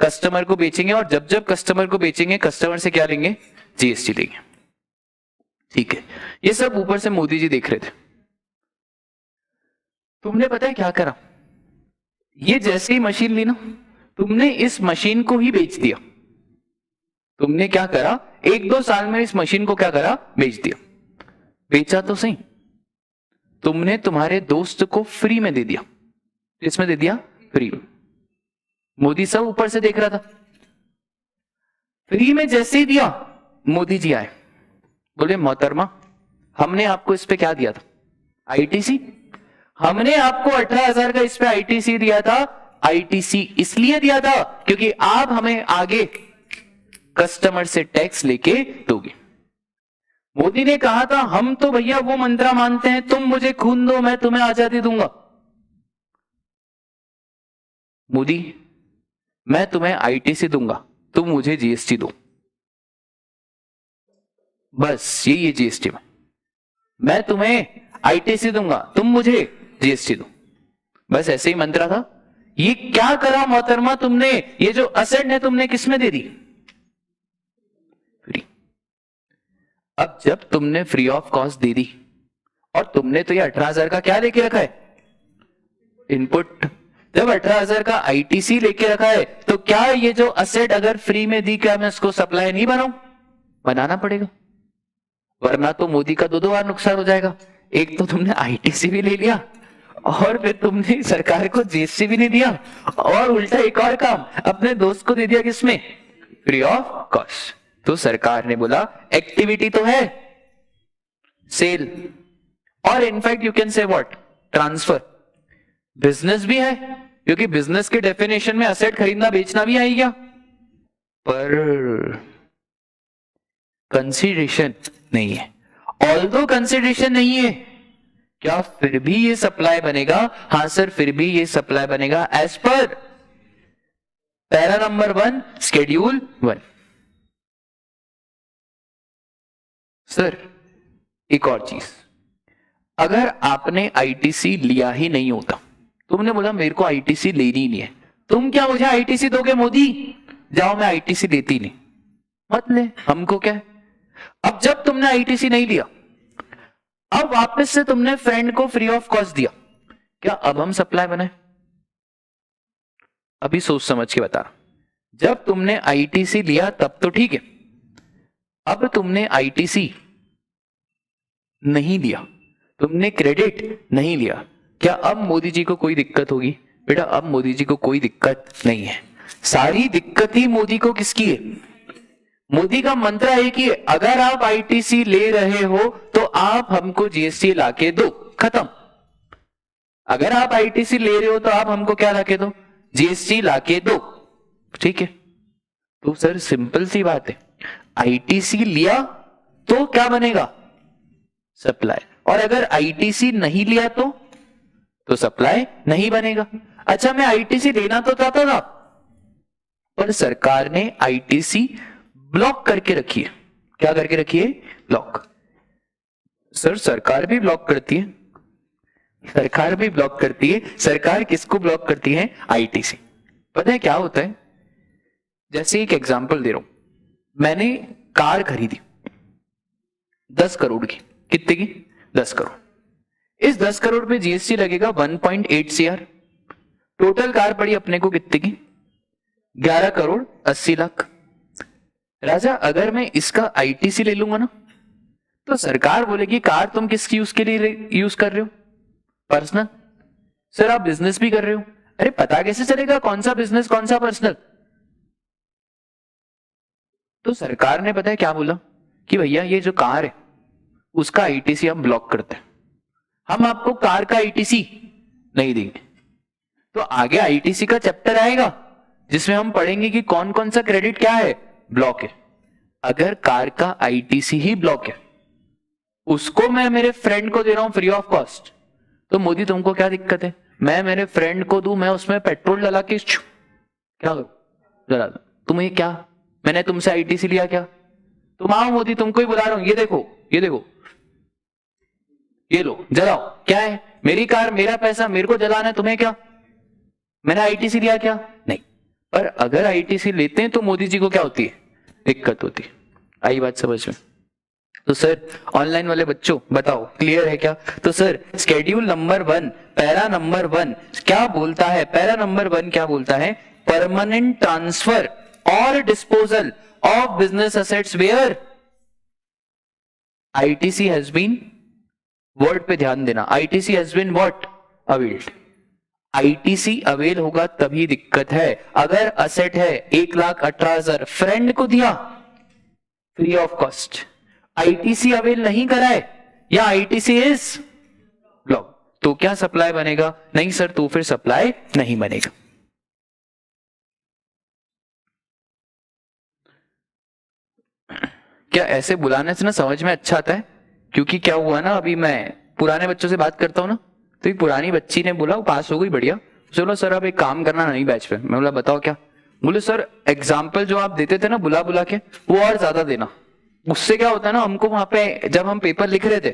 कस्टमर को बेचेंगे, और जब जब कस्टमर को बेचेंगे, कस्टमर से क्या लेंगे? जीएसटी लेंगे, ठीक है? ये सब ऊपर से मोदी जी देख रहे थे। तुमने पता है क्या करा? ये जैसे ही मशीन ली ना, तुमने इस मशीन को ही बेच दिया। तुमने क्या करा? 1-2 साल में इस मशीन को क्या करा? बेच दिया। बेचा तो सही, तुमने तुम्हारे दोस्त को फ्री में दे दिया। किसमें दे दिया? फ्री में। मोदी सब ऊपर से देख रहा था। फ्री में जैसे ही दिया, मोदी जी आए, बोले मोहतरमा हमने आपको इस पे क्या दिया था? आईटीसी। हमने आपको 18,000 का इस पे आईटीसी दिया था। आईटीसी इसलिए दिया था क्योंकि आप हमें आगे कस्टमर से टैक्स लेके दोगे। मोदी ने कहा था हम तो भैया वो मंत्रा मानते हैं, तुम मुझे खून दो मैं तुम्हें आजादी दूंगा। मोदी मैं तुम्हें आईटीसी दूंगा, तुम मुझे जीएसटी दो, बस यही है जीएसटी में। मैं तुम्हें आईटीसी दूंगा, तुम मुझे जीएसटी दो, बस ऐसे ही मंत्रा था। ये क्या करा मोहतरमा तुमने? ये जो असेट है तुमने किसमें दे दी? फ्री। अब जब तुमने फ्री ऑफ कॉस्ट दे दी, और तुमने तो ये 18,000 का क्या लेके रखा है? इनपुट। जब 18,000 का आईटीसी लेके रखा है, तो क्या ये जो असेट अगर फ्री में दी, क्या मैं इसको सप्लाई नहीं बनाऊं? बनाना पड़ेगा, वरना तो मोदी का 2 बार नुकसान हो जाएगा। एक तो तुमने आईटीसी भी ले लिया, और फिर तुमने सरकार को जीएसटी भी नहीं दिया, और उल्टा एक और काम अपने दोस्त को दे दिया, किसमें? Free of cost. तो सरकार ने बोला एक्टिविटी तो है, सेल, और in fact you can say what? Transfer. Business भी है, क्योंकि बिजनेस के डेफिनेशन में असेट खरीदना बेचना भी आई गया, पर कंसीडरेशन नहीं है। ऑल्दो कंसीडरेशन नहीं है, क्या फिर भी ये सप्लाई बनेगा? हां सर, फिर भी ये सप्लाई बनेगा as per para number 1 schedule 1। Sir एक और चीज, अगर आपने आईटीसी लिया ही नहीं होता, तुमने बोला मेरे को आईटीसी लेनी नहीं है, तुम क्या मुझे आईटीसी दोगे? मोदी जाओ मैं आईटीसी लेती नहीं। मत ले, हमको क्या है? अब जब तुमने आईटीसी नहीं लिया, अब वापस से तुमने फ्रेंड को फ्री ऑफ कॉस्ट दिया, क्या अब हम सप्लाई बनाए? अभी सोच समझ के बता रहा, जब तुमने आईटीसी लिया तब तो ठीक है, अब तुमने आईटीसी नहीं लिया, तुमने क्रेडिट नहीं लिया, क्या अब मोदी जी को कोई दिक्कत होगी? बेटा अब मोदी जी को कोई दिक्कत नहीं है, सारी दिक्कत ही मोदी को किसकी है? मोदी का मंत्र है कि अगर आप आईटीसी ले रहे हो तो आप हमको जीएसटी लाके दो, खत्म। अगर आप आईटीसी ले रहे हो तो आप हमको क्या लाके दो? जीएसटी लाके दो, ठीक है। तो सर सिंपल सी बात है, आईटीसी लिया तो क्या बनेगा? सप्लाई। और अगर आईटीसी नहीं लिया तो सप्लाई नहीं बनेगा। अच्छा मैं आईटीसी लेना तो चाहता था, पर सरकार ने आईटीसी ब्लॉक करके रखी है। क्या करके रखी है? ब्लॉक। सर सरकार भी ब्लॉक करती है, सरकार भी ब्लॉक करती है। सरकार किसको ब्लॉक करती है? आईटीसी। पता है क्या होता है? जैसे एक एग्जांपल दे रहा हूं, मैंने कार खरीदी 10 करोड़ की। कितने की? 10 करोड़। इस 10 करोड़ पे जीएसटी लगेगा 1.8 सीआर। टोटल कार पड़ी अपने को कितने की? 11 करोड़ 80 लाख। राजा अगर मैं इसका आईटीसी ले लूंगा ना, तो सरकार बोलेगी कार तुम किस यूज के लिए यूज कर रहे हो? पर्सनल। सर आप बिजनेस भी कर रहे हो। अरे पता कैसे चलेगा कौन सा बिजनेस कौन सा पर्सनल? तो सरकार ने पता है क्या बोला कि भैया ये जो कार है उसका आईटीसी हम ब्लॉक करते हैं, हम आपको कार का आईटीसी नहीं देंगे। तो आगे आईटीसी का चैप्टर आएगा जिसमें हम पढ़ेंगे कि कौन कौन सा क्रेडिट क्या है? ब्लॉक है। अगर कार का आईटीसी ही ब्लॉक है, उसको मैं मेरे फ्रेंड को दे रहा हूं फ्री ऑफ कॉस्ट, तो मोदी तुमको क्या दिक्कत है? मैं मेरे फ्रेंड को दूं, मैं उसमें पेट्रोल डला के क्या करूं? जला दो। तुम्हें क्या, मैंने तुमसे आईटीसी लिया क्या? तुम आओ मोदी, तुमको ही बुला रहा हूं, ये देखो ये देखो, ये लो जलाओ। क्या है? मेरी कार मेरा पैसा, मेरे को जलाना है, तुम्हें क्या? मैंने आईटीसी लिया क्या? नहीं। पर अगर आईटीसी लेते हैं तो मोदी जी को क्या होती है? दिक्कत होती है। आई बात समझ में? तो सर ऑनलाइन वाले बच्चों बताओ क्लियर है क्या? तो sir schedule number 1 para number 1 क्या बोलता है? पैरा नंबर 1 क्या बोलता है? परमानेंट ट्रांसफर और disposal of business assets where ITC has been, word पे ध्यान देना, ITC has been what? Availed. ITC avail होगा तभी दिक्कत है। अगर असेट है 1,18,000, फ्रेंड को दिया free of cost, ITC avail नहीं कराए या आईटीसी इज ब्लॉक, तो क्या सप्लाई बनेगा? नहीं सर, तो फिर सप्लाई नहीं बनेगा। क्या ऐसे बुलाने से ना समझ में अच्छा आता है? क्योंकि क्या हुआ ना, अभी मैं पुराने बच्चों से बात करता हूं ना, तो एक पुरानी बच्ची ने बोला, वो पास हो गई बढ़िया, उसे बोला सर आप एक काम करना नई बैच पे। मैं बोला बताओ क्या? बोले सर एग्जाम्पल जो आप देते थे ना बुला बुला के, वो और ज्यादा देना। उससे क्या होता है ना, हमको वहां पे जब हम पेपर लिख रहे थे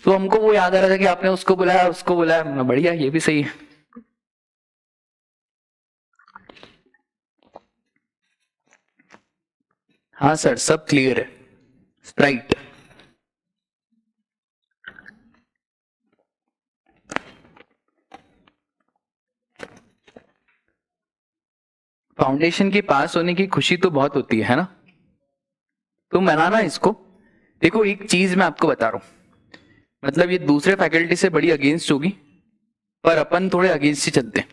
तो हमको वो याद आ रहा था कि आपने उसको बुलाया उसको बुलाया। बढ़िया, ये भी सही है। हाँ सर सब क्लियर है, राइट। फाउंडेशन के पास होने की खुशी तो बहुत होती है ना, तो मनाना इसको। देखो एक चीज मैं आपको बता रहा हूं, मतलब ये दूसरे फैकल्टी से बड़ी अगेंस्ट होगी, पर अपन थोड़े अगेंस्ट ही चलते हैं।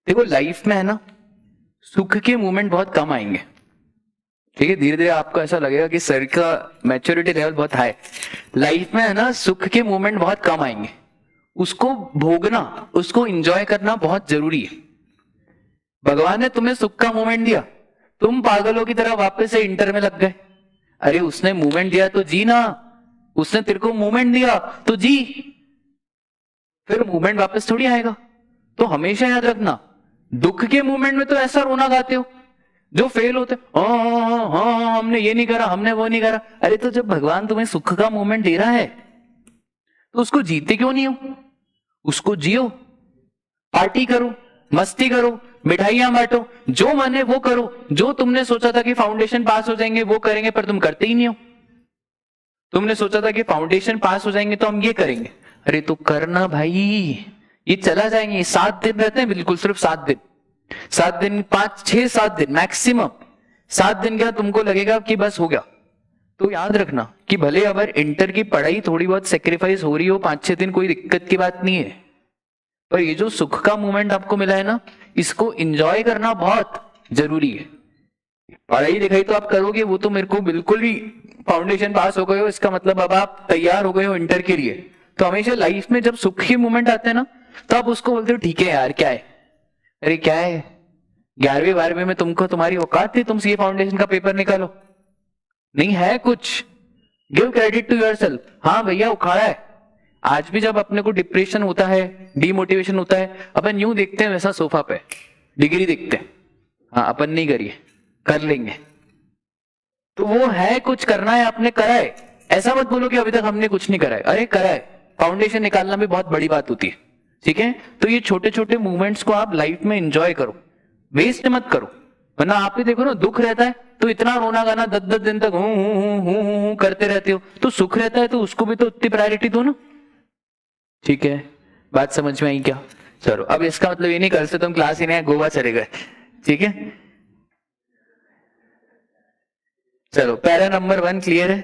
देखो लाइफ में है ना, सुख के मोमेंट बहुत कम आएंगे, ठीक है। धीरे धीरे आपको ऐसा लगेगा कि सर का मैच्योरिटी लेवल बहुत हाई। लाइफ में है ना, सुख के मोमेंट बहुत कम आएंगे, उसको भोगना, उसको एंजॉय करना बहुत जरूरी है। भगवान ने तुम्हें सुख का मोमेंट दिया, तुम पागलों की तरह वापस से इंटर में लग गए। अरे उसने मूवमेंट दिया तो जी ना, उसने तेरे को मूवमेंट दिया तो जी, फिर मूवमेंट वापस थोड़ी आएगा। तो हमेशा याद रखना, दुख के मूवमेंट में तो ऐसा रोना गाते हो, जो फेल होते हाँ हमने ये नहीं करा, हमने वो नहीं करा। अरे तो जब भगवान तुम्हें सुख का मूवमेंट दे रहा है तो उसको जीते क्यों नहीं हो? उसको जियो, पार्टी करो, मस्ती करो, मिठाइयां बांटो, जो मन है वो करो, जो तुमने सोचा था कि फाउंडेशन पास हो जाएंगे वो करेंगे, पर तुम करते ही नहीं हो। तुमने सोचा था कि फाउंडेशन पास हो जाएंगे तो हम ये करेंगे, अरे तो करना भाई, ये चला जाएंगे। 7 दिन रहते हैं, बिल्कुल सिर्फ 7 दिन, 7 दिन, 5, 6, 7 दिन मैक्सिमम। 7 दिन का तुमको लगेगा कि बस हो गया, तो याद रखना कि भले अगर इंटर की पढ़ाई थोड़ी बहुत सेक्रीफाइस हो रही हो 5-6 दिन, कोई दिक्कत की बात नहीं है, पर ये जो सुख का मोमेंट आपको मिला है ना, इसको एंजॉय करना बहुत जरूरी है। पढ़ाई लिखाई तो आप करोगे, वो तो मेरे को बिल्कुल ही, फाउंडेशन पास हो गए हो इसका मतलब अब आप तैयार हो गए हो इंटर के लिए। तो हमेशा लाइफ में जब सुख के मोमेंट आते हैं ना, तो आप उसको बोलते हो ठीक है यार क्या है, अरे क्या है, 11वीं 12वीं में तुमको तुम्हारी औकात थी, तुम सीए फाउंडेशन का पेपर निकालो, नहीं है कुछ, गिव क्रेडिट टू योरसेल्फ। हाँ भैया उखाड़ा है। आज भी जब अपने को डिप्रेशन होता है, डीमोटिवेशन होता है, अपन यूं देखते हैं वैसा सोफा पे डिग्री देखते हैं, हाँ अपन नहीं करिए, कर लेंगे, तो वो है कुछ करना है, आपने करा है। ऐसा मत बोलो कि अभी तक हमने कुछ नहीं करा है, अरे करा है। फाउंडेशन निकालना भी बहुत बड़ी बात होती है, ठीक है। तो ये छोटे छोटे मूवमेंट्स को आप लाइफ में एंजॉय करो, वेस्ट मत करो, वरना आप ही देखो ना, दुख रहता है तो इतना रोना गाना 10-10 दिन तक हूं करते रहते हो, तो सुख रहता है तो उसको भी तो उतनी प्रायोरिटी दो ना, ठीक है। बात समझ में आई क्या? चलो, अब इसका मतलब ये नहीं कल से तुम क्लास ही नहीं, गोवा चले गए, ठीक है। चलो पैरा नंबर 1 क्लियर है।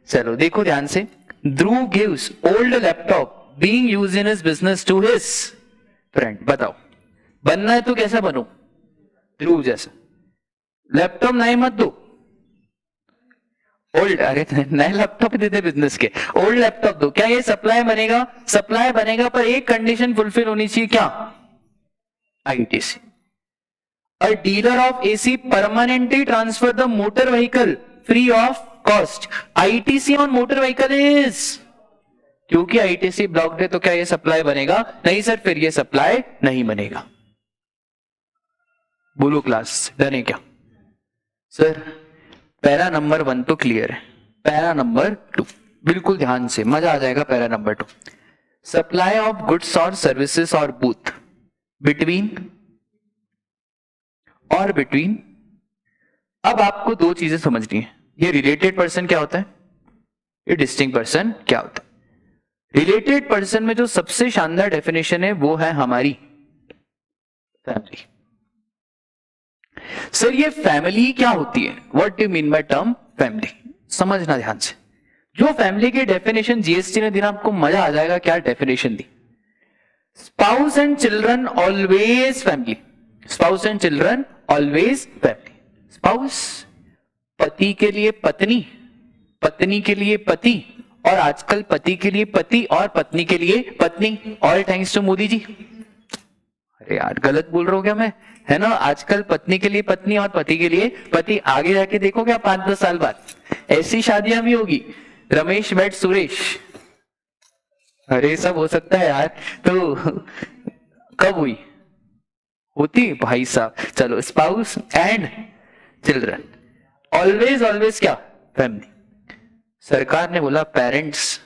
चलो देखो ध्यान से, Dhruv gives old laptop being used in his business to his friend. बताओ बनना है तो कैसा बनो, ध्रुव जैसा। लैपटॉप नए मत दो, ओल्ड, अरे नए लैपटॉप देते बिजनेस के, ओल्ड लैपटॉप दो। क्या ये सप्लाई बनेगा? सप्लाई बनेगा, पर एक कंडीशन फुलफिल होनी चाहिए, क्या? ITC. A dealer of AC permanently transfer the motor vehicle free of cost. ITC on motor vehicle is, क्योंकि ITC ब्लॉक्ड है तो क्या ये सप्लाई बनेगा? नहीं सर, फिर ये सप्लाई नहीं बनेगा। बोलो क्लास, डन है क्या? सर पैरा नंबर 1 तो क्लियर है, पैरा नंबर 2 बिल्कुल ध्यान से, मजा आ जाएगा। Para number 2, supply of goods और सर्विसेज और बूथ बिटवीन और बिटवीन। अब आपको 2 चीजें समझनी है, ये रिलेटेड पर्सन क्या होता है, ये डिस्टिंक्ट पर्सन क्या होता है। रिलेटेड पर्सन में जो सबसे शानदार डेफिनेशन है वो है हमारी फैमिली। सर ये फैमिली क्या होती है, what do mean by term family? समझना ध्यान से, जो फैमिली की डेफिनेशन जीएसटी ने दी ना, आपको मजा आ जाएगा क्या definition the. Spouse and children always family, spouse and children always family. Spouse पति के लिए पत्नी, पत्नी के लिए पति, और आजकल पति के लिए पति और पत्नी के लिए पत्नी। All thanks to Modi ji. अरे यार गलत बोल रहा हूं क्या मैं, है ना? आजकल पत्नी के लिए पत्नी और पति के लिए पति। आगे जाके देखो क्या 5-10 साल बाद ऐसी शादियां भी होगी, रमेश बैठ सुरेश, अरे सब हो सकता है यार। तो कब हुई होती भाई साहब। चलो spouse and children always, always क्या? फैमिली। सरकार ने बोला parents,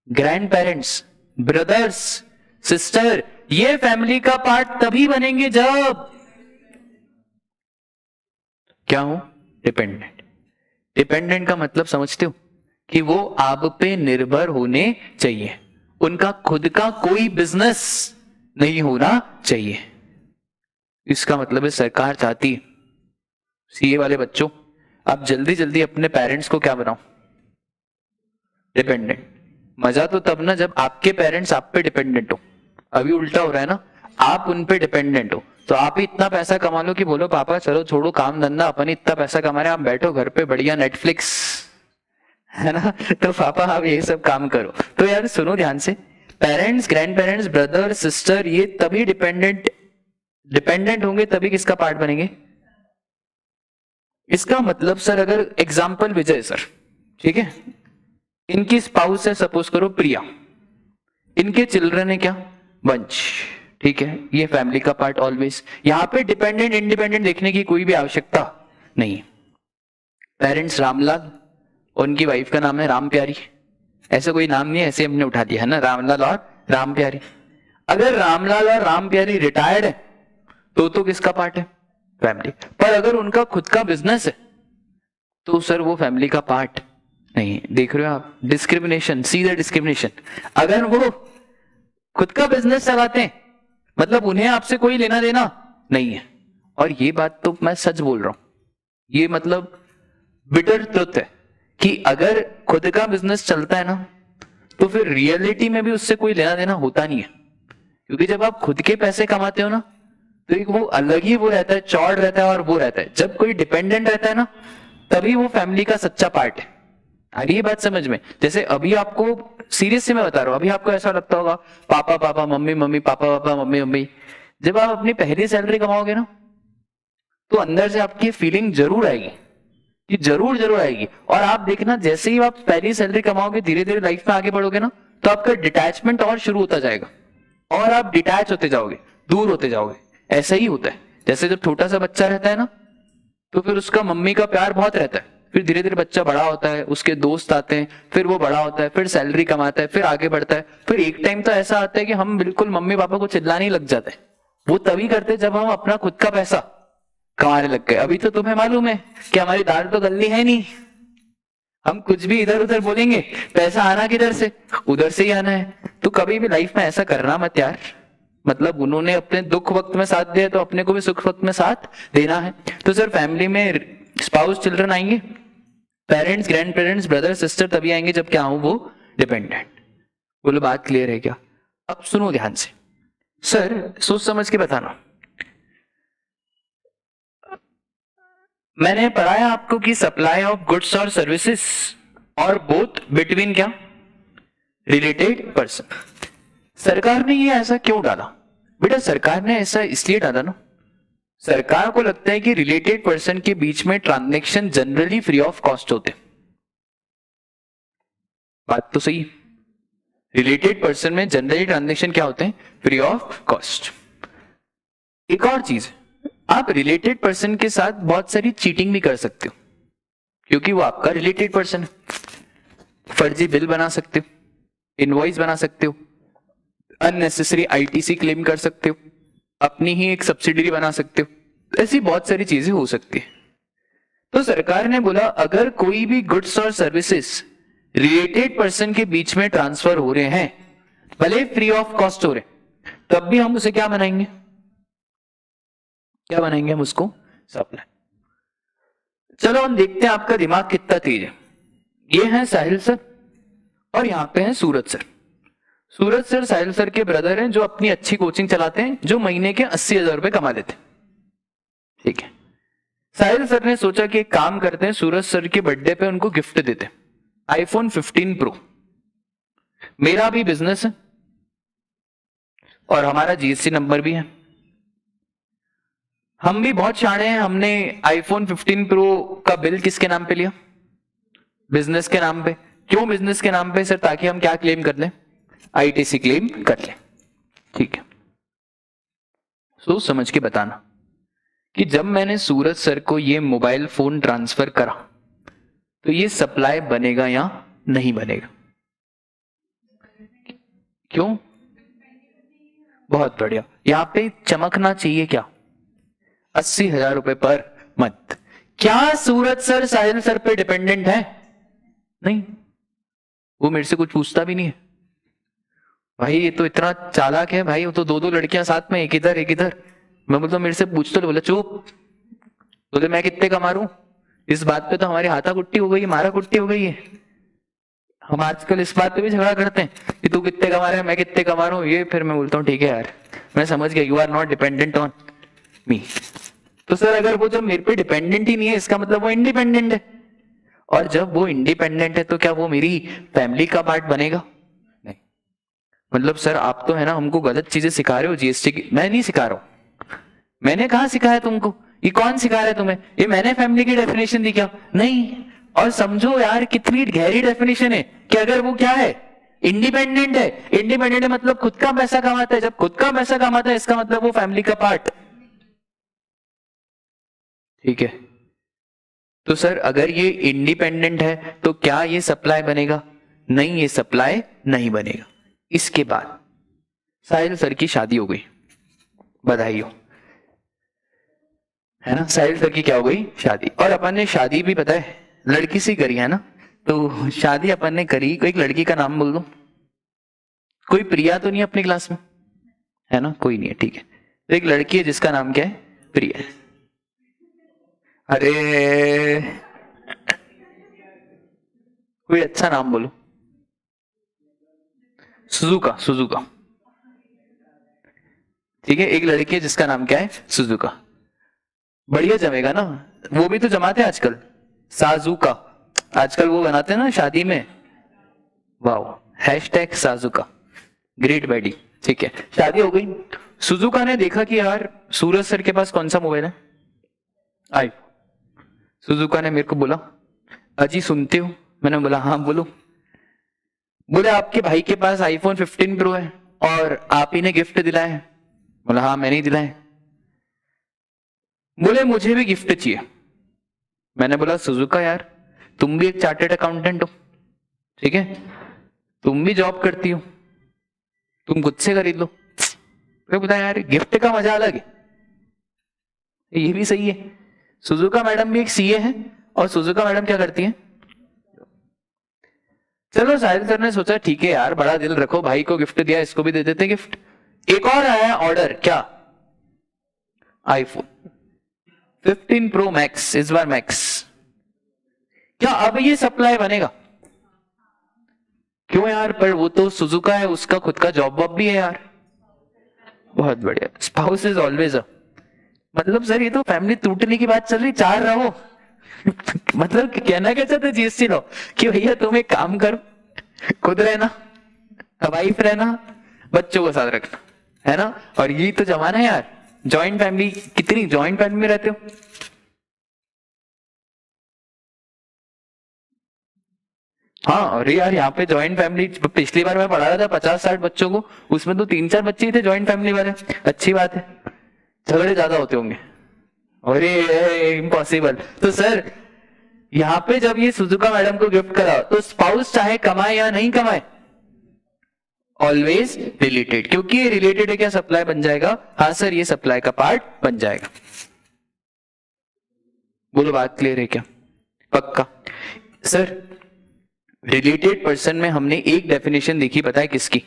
grand parents, brothers, sister, ये फैमिली का पार्ट तभी बनेंगे जब क्या हो? डिपेंडेंट। डिपेंडेंट का मतलब समझते हो कि वो आप पे निर्भर होने चाहिए, उनका खुद का कोई बिजनेस नहीं होना चाहिए। इसका मतलब है सरकार चाहती है सीए वाले बच्चों, आप जल्दी जल्दी अपने पेरेंट्स को क्या बनाओ? डिपेंडेंट। मजा तो तब ना जब आपके पेरेंट्स आप पे डिपेंडेंट हो। अभी उल्टा हो रहा है ना, आप उन पे डिपेंडेंट हो, तो आप ही इतना पैसा कमा लो कि बोलो पापा चलो छोड़ो काम धंधा, अपन इतना पैसा कमा रहे हैं, आप बैठो घर पे बढ़िया नेटफ्लिक्स, है ना? तो पापा आप ये सब काम करो। तो यार सुनो ध्यान से, parents, grand parents, brother, sister, ये तभी डिपेंडेंट होंगे, तभी किसका पार्ट बनेंगे? इसका मतलब सर अगर एग्जाम्पल विजय सर, ठीक है, इनकी स्पाउस है सपोज करो प्रिया, इनके चिल्ड्रन है क्या? वंश, ठीक है, ये फैमिली का पार्ट ऑलवेज। यहां पे डिपेंडेंट इंडिपेंडेंट देखने की कोई भी आवश्यकता नहीं। पेरेंट्स रामलाल, उनकी वाइफ का नाम है राम प्यारी, ऐसा कोई नाम नहीं है, ऐसे हमने उठा दिया है ना, रामलाल और राम प्यारी। अगर रामलाल और राम प्यारी रिटायर्ड है तो किसका पार्ट है? फैमिली। पर अगर उनका खुद का बिजनेस है तो सर वो फैमिली का पार्ट नहीं है। देख रहे हो आप डिस्क्रिमिनेशन, सीधा डिस्क्रिमिनेशन। अगर वो खुद का बिजनेस चलाते हैं मतलब उन्हें आपसे कोई लेना देना नहीं है। और ये बात तो मैं सच बोल रहा हूं, ये मतलब बिटर ट्रुथ है कि अगर खुद का बिजनेस चलता है ना तो फिर रियलिटी में भी उससे कोई लेना देना होता नहीं है। क्योंकि जब आप खुद के पैसे कमाते हो ना तो एक वो अलग ही वो रहता है, चौड़ रहता है और वो रहता है। जब कोई डिपेंडेंट रहता है ना तभी वो फैमिली का सच्चा पार्ट है। आ रही है बात समझ में? जैसे अभी आपको सीरियस से मैं बता रहा हूं, अभी आपको ऐसा लगता होगा पापा papa mummy mummy papa papa mummy mummy. जब आप अपनी पहली सैलरी कमाओगे ना तो अंदर से आपकी फीलिंग जरूर आएगी, ये जरूर जरूर आएगी। और आप देखना जैसे ही आप पहली सैलरी कमाओगे धीरे धीरे लाइफ में आगे बढ़ोगे ना तो आपका डिटैचमेंट और शुरू होता जाएगा और आप डिटैच होते जाओगे, दूर होते जाओगे। ऐसा ही होता है। जैसे जब छोटा सा बच्चा रहता है ना तो फिर उसका मम्मी का प्यार बहुत रहता है, फिर धीरे धीरे बच्चा बड़ा होता है, उसके दोस्त आते हैं, फिर वो बड़ा होता है, फिर सैलरी कमाता है, फिर आगे बढ़ता है। फिर एक टाइम तो ऐसा आता है कि हम बिल्कुल मम्मी पापा को चिल्लाने ही लग जाते हैं। वो तभी करते जब हम अपना खुद का पैसा कमाने लग गए। अभी तो तुम्हें मालूम है कि हमारी दाल तो गलनी है नहीं, हम कुछ भी इधर उधर बोलेंगे, पैसा आना किधर से? उधर से ही आना है। तो कभी भी लाइफ में ऐसा करना मत यार। मतलब उन्होंने अपने दुख वक्त में साथ दिया तो अपने को भी सुख वक्त में साथ देना है। तो सर फैमिली में स्पाउस चिल्ड्रन आएंगे, parents grand parents brother sister तभी आएंगे जब क्या हो वो डिपेंडेंट। बोलो बात क्लियर है क्या? अब सुनो ध्यान से, सर सोच समझ के बताना। मैंने पढ़ाया आपको कि सप्लाई ऑफ गुड्स और सर्विसेज और बोथ बिटवीन क्या? Related person. सरकार ने ये ऐसा क्यों डाला? बेटा सरकार ने ऐसा इसलिए डाला ना, सरकार को लगता है कि रिलेटेड पर्सन के बीच में transaction generally free of cost होते। बात तो सही। रिलेटेड पर्सन में जनरली ट्रांजैक्शन क्या होते हैं? Free of cost. एक और चीज, आप रिलेटेड पर्सन के साथ बहुत सारी चीटिंग भी कर सकते हो क्योंकि वो आपका रिलेटेड पर्सन है। फर्जी बिल बना सकते हो, इनवॉइस बना सकते हो, अननेसेसरी आईटीसी क्लेम कर सकते हो, अपनी ही एक सब्सिडरी बना सकते हो। ऐसी बहुत सारी चीजें हो सकती है। तो सरकार ने बोला अगर कोई भी गुड्स और सर्विसेज रिलेटेड पर्सन के बीच में ट्रांसफर हो रहे हैं, भले फ्री ऑफ कॉस्ट हो रहे, तब भी हम उसे क्या बनाएंगे? क्या बनाएंगे हम उसको? सप्लाई। चलो हम देखते हैं आपका दिमाग कितना तेज है। ये है साहिल सर और यहां पे है सूरज सर। सूरज सर साहिल सर के ब्रदर हैं जो अपनी अच्छी कोचिंग चलाते हैं, जो महीने के 80,000 रुपए कमा लेते हैं। ठीक है। साहिल सर ने सोचा कि एक काम करते हैं, सूरज सर के बर्थडे पे उनको गिफ्ट देते हैं आईफोन 15 प्रो। मेरा भी बिजनेस है और हमारा जीएसटी नंबर भी है, हम भी बहुत शाणे हैं। हमने आईफोन 15 प्रो का बिल किसके नाम पे लिया? बिजनेस के नाम पे। क्यों बिजनेस के नाम पे सर? ताकि हम क्या क्लेम कर लें? आईटीसी क्लेम कर लें। ठीक है। सोच समझ के बताना कि जब मैंने सूरज सर को ये मोबाइल फोन ट्रांसफर करा तो ये सप्लाई बनेगा या नहीं बनेगा? क्यों? बहुत बढ़िया। यहां पे चमकना चाहिए क्या? 80,000 रुपए पर मंथ। क्या सूरज सर साहिल सर पे डिपेंडेंट है? नहीं, वो मेरे से कुछ पूछता भी नहीं है। भाई ये तो इतना चालाक है भाई, वो तो दो दो लड़कियां साथ में, एक इधर एक इधर। मैं बोलता मेरे से पूछ तो, बोला चुप। बोले मैं कितने कमा रहा हूं? इस बात पे तो हमारी हाथा कुट्टी हो गई, मारा कुट्टी हो गई है। हम आजकल इस बात पे भी झगड़ा करते हैं कि तू कितने कमा रहा है, मैं कितने कमा रहा हूँ। ये फिर मैं बोलता हूँ ठीक है यार, मैं समझ गया, you are not dependent on me. तो सर अगर वो जब मेरे पे डिपेंडेंट ही नहीं है इसका मतलब वो इंडिपेंडेंट है। और जब वो इंडिपेंडेंट है तो क्या वो मेरी फैमिली का पार्ट बनेगा? नहीं। मतलब सर आप तो है ना हमको गलत चीजें सिखा रहे हो जीएसटी की। मैं नहीं सिखा रहा हूं। मैंने कहा सिखाया तुमको? ये कौन सिखा रहा है तुम्हें? ये मैंने फैमिली की डेफिनेशन दी क्या? नहीं। और समझो यार कितनी गहरी डेफिनेशन है कि अगर वो क्या है? इंडिपेंडेंट है। इंडिपेंडेंट है मतलब खुद का पैसा कमाता है। जब खुद का पैसा कमाता है इसका मतलब वो फैमिली का पार्ट। ठीक है। तो सर अगर ये इंडिपेंडेंट है तो क्या ये सप्लाई बनेगा? नहीं, ये सप्लाई नहीं बनेगा। इसके बाद साहिल सर की शादी हो गई, बधाई हो। है ना। साहिल सर की क्या हो गई, शादी। और अपन ने शादी भी पता है लड़की से करी है ना, तो शादी अपन ने करी। कोई एक लड़की का नाम बोल दो। कोई प्रिया तो नहीं अपनी क्लास में, है ना, कोई नहीं है, ठीक है। तो एक लड़की है जिसका नाम क्या है, प्रिया। अरे कोई अच्छा नाम बोलो। सुजुका, सुजुका, ठीक है। एक लड़की है जिसका नाम क्या है, सुजुका। बढ़िया जमेगा ना। वो भी तो जमाते हैं आजकल, साजुका। आजकल वो बनाते हैं ना शादी में। वाओ, हैशटैग साजुका, ग्रेट बैडी। ठीक है, शादी हो गई। सुजुका ने देखा कि यार सूरज सर के पास कौन सा मोबाइल है, आईफोन। सुजुका ने मेरे को बोला, अजी सुनते हो? मैंने बोला हाँ बोलो। बोले आपके भाई के पास आईफोन 15 प्रो है और आप ही ने गिफ्ट दिलाया है। बोला हाँ मैंने ही दिलाया। बोले मुझे भी गिफ्ट चाहिए। मैंने बोला सुजुका यार तुम भी एक चार्टर्ड अकाउंटेंट हो, ठीक है, तुम भी जॉब करती हो, तुम खुद से खरीद लो। तो बता यार गिफ्ट का मजा अलग है, ये भी सही है। सुजुका मैडम भी एक सीए है और सुजुका मैडम क्या करती हैं, चलो साहिल सर ने सोचा ठीक है यार बड़ा दिल रखो, भाई को गिफ्ट दिया इसको भी दे देते गिफ्ट। एक और आया ऑर्डर, क्या, आईफोन 15 प्रो मैक्स, इस बार मैक्स। क्या अब ये सप्लाई बनेगा? क्यों यार, पर वो तो सुजुका है, उसका खुद का जॉब वॉब भी है यार। बहुत बढ़िया, स्पाउस इज ऑलवेज अ, मतलब सर ये तो फैमिली टूटने की बात चल रही, चार रहो। मतलब कहना क्या चाहते जीएसटी लो कि भैया तुम एक काम करो, खुद रहना, वाइफ रहना, बच्चों को साथ रखना, है ना। और यही तो जमाना है यार, जॉइंट फैमिली। कितनी जॉइंट फैमिली में रहते हो? हाँ, और यार यहाँ पे जॉइंट फैमिली, पिछली बार मैं पढ़ा रहा था 50-60 बच्चों को, उसमें तो 3-4 बच्चे ही थे जॉइंट फैमिली वाले। अच्छी बात है, झगड़े ज्यादा होते होंगे। अरे इम्पॉसिबल। तो सर यहाँ पे जब ये सुजुका मैडम को गिफ्ट करा तो स्पाउस चाहे कमाए या नहीं कमाए, ऑलवेज रिलेटेड, क्योंकि ये रिलेटेड है, क्या सप्लाई बन जाएगा? हाँ सर ये सप्लाई का पार्ट बन जाएगा। बोलो बात क्लियर है क्या? पक्का। सर रिलेटेड पर्सन में हमने एक डेफिनेशन देखी, पता है किसकी?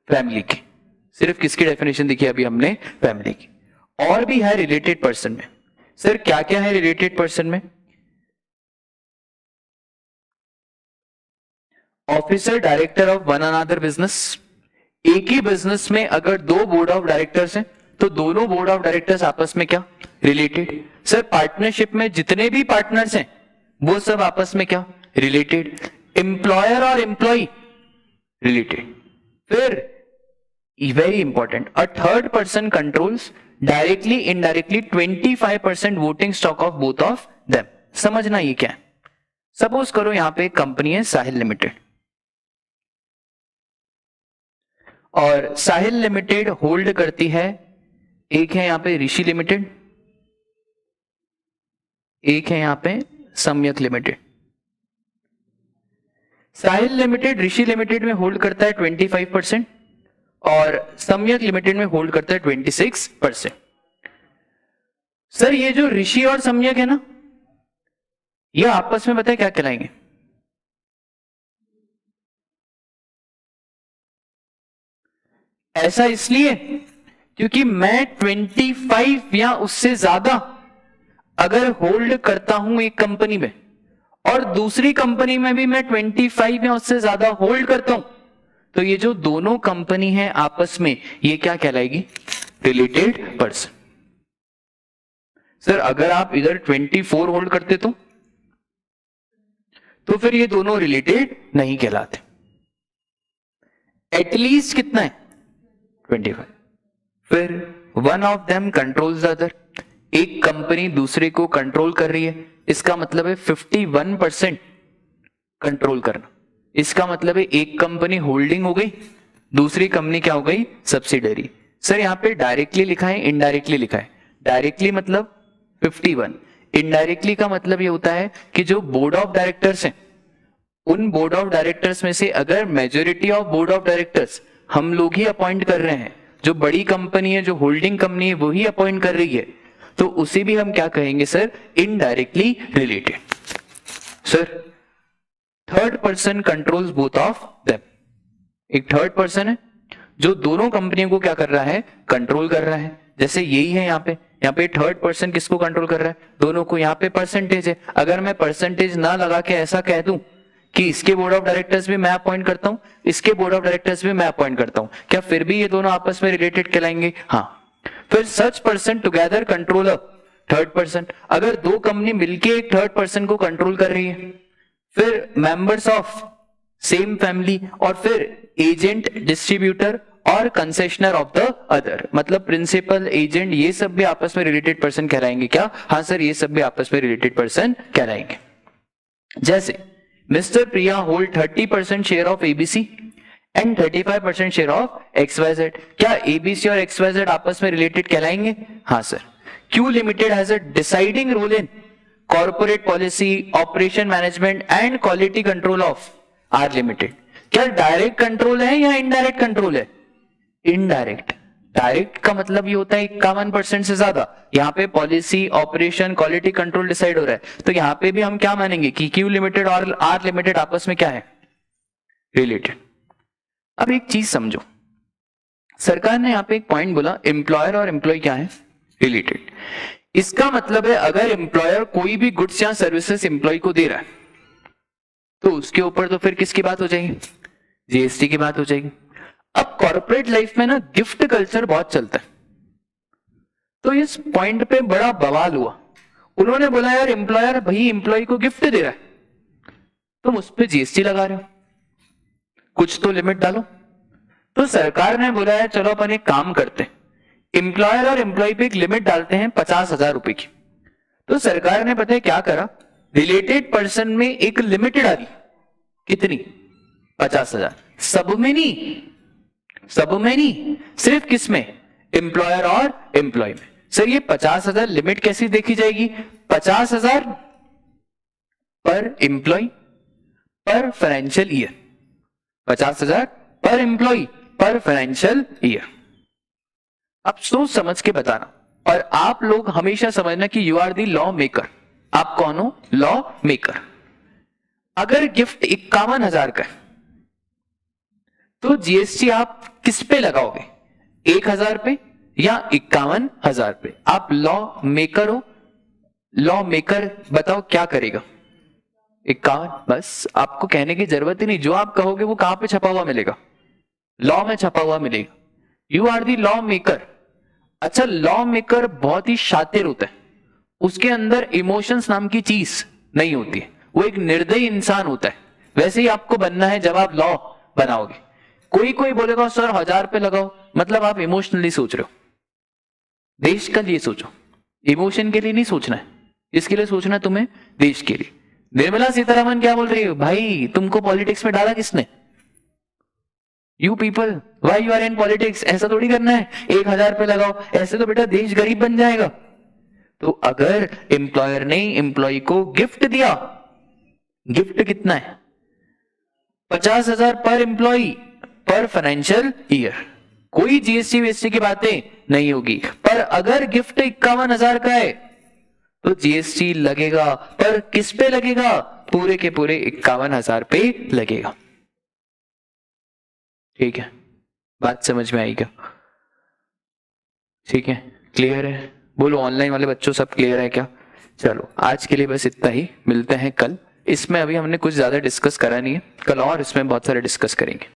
फैमिली की। सिर्फ किसकी डेफिनेशन देखी अभी हमने? फैमिली की। और भी है रिलेटेड पर्सन में। सर क्या क्या है रिलेटेड पर्सन में? Officer director of one another business. एक ही बिजनेस में अगर दो बोर्ड ऑफ डायरेक्टर्स हैं तो दोनों बोर्ड ऑफ डायरेक्टर्स आपस में क्या? रिलेटेड। सर पार्टनरशिप में जितने भी पार्टनर्स हैं वो सब आपस में क्या? रिलेटेड। एम्प्लॉयर और एम्प्लॉय रिलेटेड। फिर very important, a third person controls directly indirectly 25% voting stock of both of them. समझना ये क्या है? सपोज करो यहां पे एक कंपनी है साहिल लिमिटेड, और साहिल लिमिटेड होल्ड करती है, एक है यहां पे ऋषि लिमिटेड, एक है यहां पे सम्यक लिमिटेड। साहिल लिमिटेड ऋषि लिमिटेड में होल्ड करता है 25% और सम्यक लिमिटेड में होल्ड करता है 26%। सर ये जो ऋषि और सम्यक है ना, ये आपस में बताए क्या कहलाएंगे? ऐसा इसलिए क्योंकि मैं 25 या उससे ज्यादा अगर होल्ड करता हूं एक कंपनी में और दूसरी कंपनी में भी मैं 25 या उससे ज्यादा होल्ड करता हूं, तो ये जो दोनों कंपनी है आपस में ये क्या कहलाएगी? Related person. सर अगर आप इधर 24 होल्ड करते तो फिर ये दोनों रिलेटेड नहीं कहलाते। एटलीस्ट कितना है? 25। फिर one of them controls the other, एक कंपनी दूसरे को कंट्रोल कर रही है, इसका मतलब है 51% कंट्रोल करना। इसका मतलब है एक कंपनी होल्डिंग हो गई, दूसरी कंपनी क्या हो गई? सब्सिडरी। सर यहां पे डायरेक्टली लिखा है, इनडायरेक्टली लिखा है। डायरेक्टली मतलब 51, इनडायरेक्टली का मतलब ये होता है कि जो बोर्ड ऑफ डायरेक्टर्स हैं, उन बोर्ड ऑफ डायरेक्टर्स में से अगर majority of board of directors हम लोग ही अपॉइंट कर रहे हैं, जो बड़ी कंपनी है, जो होल्डिंग कंपनी है, वही अपॉइंट कर रही है, तो उसे भी हम क्या कहेंगे sir, indirectly related. Sir third person controls both of them, एक थर्ड पर्सन है जो दोनों कंपनियों को क्या कर रहा है, कंट्रोल कर रहा है। जैसे यही है यहाँ पे थर्ड पर्सन किसको कंट्रोल कर रहा है, दोनों को। यहाँ पे परसेंटेज है, अगर मैं परसेंटेज ना लगा के ऐसा कह दूं कि इसके बोर्ड ऑफ डायरेक्टर्स भी मैं अपॉइंट करता हूं, इसके बोर्ड ऑफ डायरेक्टर्स भी मैं अपॉइंट करता हूं, क्या फिर भी ये दोनों आपस में रिलेटेड कहलाएंगे? हाँ। फिर such person together control a third person, अगर दो कंपनी मिलके एक थर्ड पर्सन को कंट्रोल कर रही है। फिर मेंबर्स ऑफ सेम फैमिली, और फिर एजेंट, डिस्ट्रीब्यूटर और कंसेशनर ऑफ द अदर, मतलब प्रिंसिपल, एजेंट, ये सब भी आपस में रिलेटेड पर्सन कहलाएंगे क्या? हाँ सर, ये सब भी आपस में रिलेटेड पर्सन कहलाएंगे। जैसे mister Priya hold 30% share of ABC and 35% share of XYZ, क्या एबीसी और XYZ आपस में रिलेटेड कहलाएंगे? हाँ सर। Q limited has a deciding role in corporate policy, operation management and quality control of R limited, क्या डायरेक्ट कंट्रोल है या इनडायरेक्ट कंट्रोल है? इनडायरेक्ट। डायरेक्ट का मतलब ये होता है 51% से ज्यादा, यहाँ पे policy, operation, quality control decide हो रहा है, तो यहाँ पे भी हम क्या मानेंगे कि क्यू लिमिटेड और आर लिमिटेड आपस में क्या है, रिलेटेड। अब एक चीज समझो, सरकार ने यहाँ पे एक पॉइंट बोला, एम्प्लॉयर और एम्प्लॉय क्या है, रिलेटेड। इसका मतलब है अगर एम्प्लॉयर कोई भी गुड्स या सर्विसेज एम्प्लॉय को दे रहा है तो उसके ऊपर तो फिर किसकी बात हो जाएगी, जीएसटी की बात हो जाएगी। अब कॉर्पोरेट लाइफ में ना गिफ्ट कल्चर बहुत चलता है, तो इस पॉइंट पे बड़ा बवाल हुआ। उन्होंने बोला यार एम्प्लॉयर भाई एम्प्लॉय को गिफ्ट दे रहा है, तुम उस पे जीएसटी लगा रहे हो, कुछ तो लिमिट डालो। तो सरकार ने बोला है चलो अपन एक काम करते हैं, एम्प्लॉयर और एम्प्लॉय पे एक लिमिट डालते हैं 50,000 रुपए की। तो सरकार ने पता है क्या करा, रिलेटेड पर्सन में एक लिमिट डाली, कितनी, 50,000। सब में नहीं, सिर्फ किसमें, एम्प्लॉयर और एम्प्लॉय में। सर ये 50,000 लिमिट कैसी देखी जाएगी, 50,000 पर एम्प्लॉय पर फाइनेंशियल ईयर, 50,000 पर एम्प्लॉय पर फाइनेंशियल ईयर। अब सोच समझ के बताना, और आप लोग हमेशा समझना कि you are the law maker. आप कौन हो, लॉ मेकर। अगर गिफ्ट 51,000 का है तो जीएसटी आप किस पे लगाओगे, 1,000 पे या 51,000 पे? आप लॉ मेकर हो, लॉ मेकर बताओ क्या करेगा, 51। बस आपको कहने की जरूरत ही नहीं, जो आप कहोगे वो कहां पे छपा हुआ मिलेगा, लॉ में छपा हुआ मिलेगा। You are the law maker. अच्छा, लॉ मेकर बहुत ही शातिर होता है, उसके अंदर इमोशंस नाम की चीज नहीं होती है, वो एक निर्दयी इंसान होता है। वैसे ही आपको बनना है जब आप लॉ बनाओगे। कोई बोलेगा सर 1,000 पे लगाओ, मतलब आप इमोशनली सोच रहे हो, देश का लिए सोचो, इमोशन के लिए नहीं सोचना है। इसके लिए सोचना है तुम्हें, देश के लिए। निर्मला सीतारमन क्या बोल रही है, भाई तुमको पॉलिटिक्स में डाला किसने, you people, why you are in politics. ऐसा थोड़ी करना है 1,000 पे लगाओ, ऐसे तो बेटा देश गरीब बन जाएगा। तो अगर एम्प्लॉयर ने एम्प्लॉय को गिफ्ट दिया, गिफ्ट कितना है, 50,000 पर एम्प्लॉय पर फाइनेंशियल ईयर, कोई जीएसटी वीएसटी की बातें नहीं होगी। पर अगर गिफ्ट 51,000 का है तो जीएसटी लगेगा, पर किस पे लगेगा, पूरे के पूरे 51,000 पे लगेगा। ठीक है, बात समझ में आई क्या? ठीक है, क्लियर है? बोलो ऑनलाइन वाले बच्चों सब क्लियर है क्या? चलो आज के लिए बस इतना ही, मिलते हैं कल। इसमें अभी हमने कुछ ज्यादा डिस्कस करा नहीं है, कल और इसमें बहुत सारे डिस्कस करेंगे।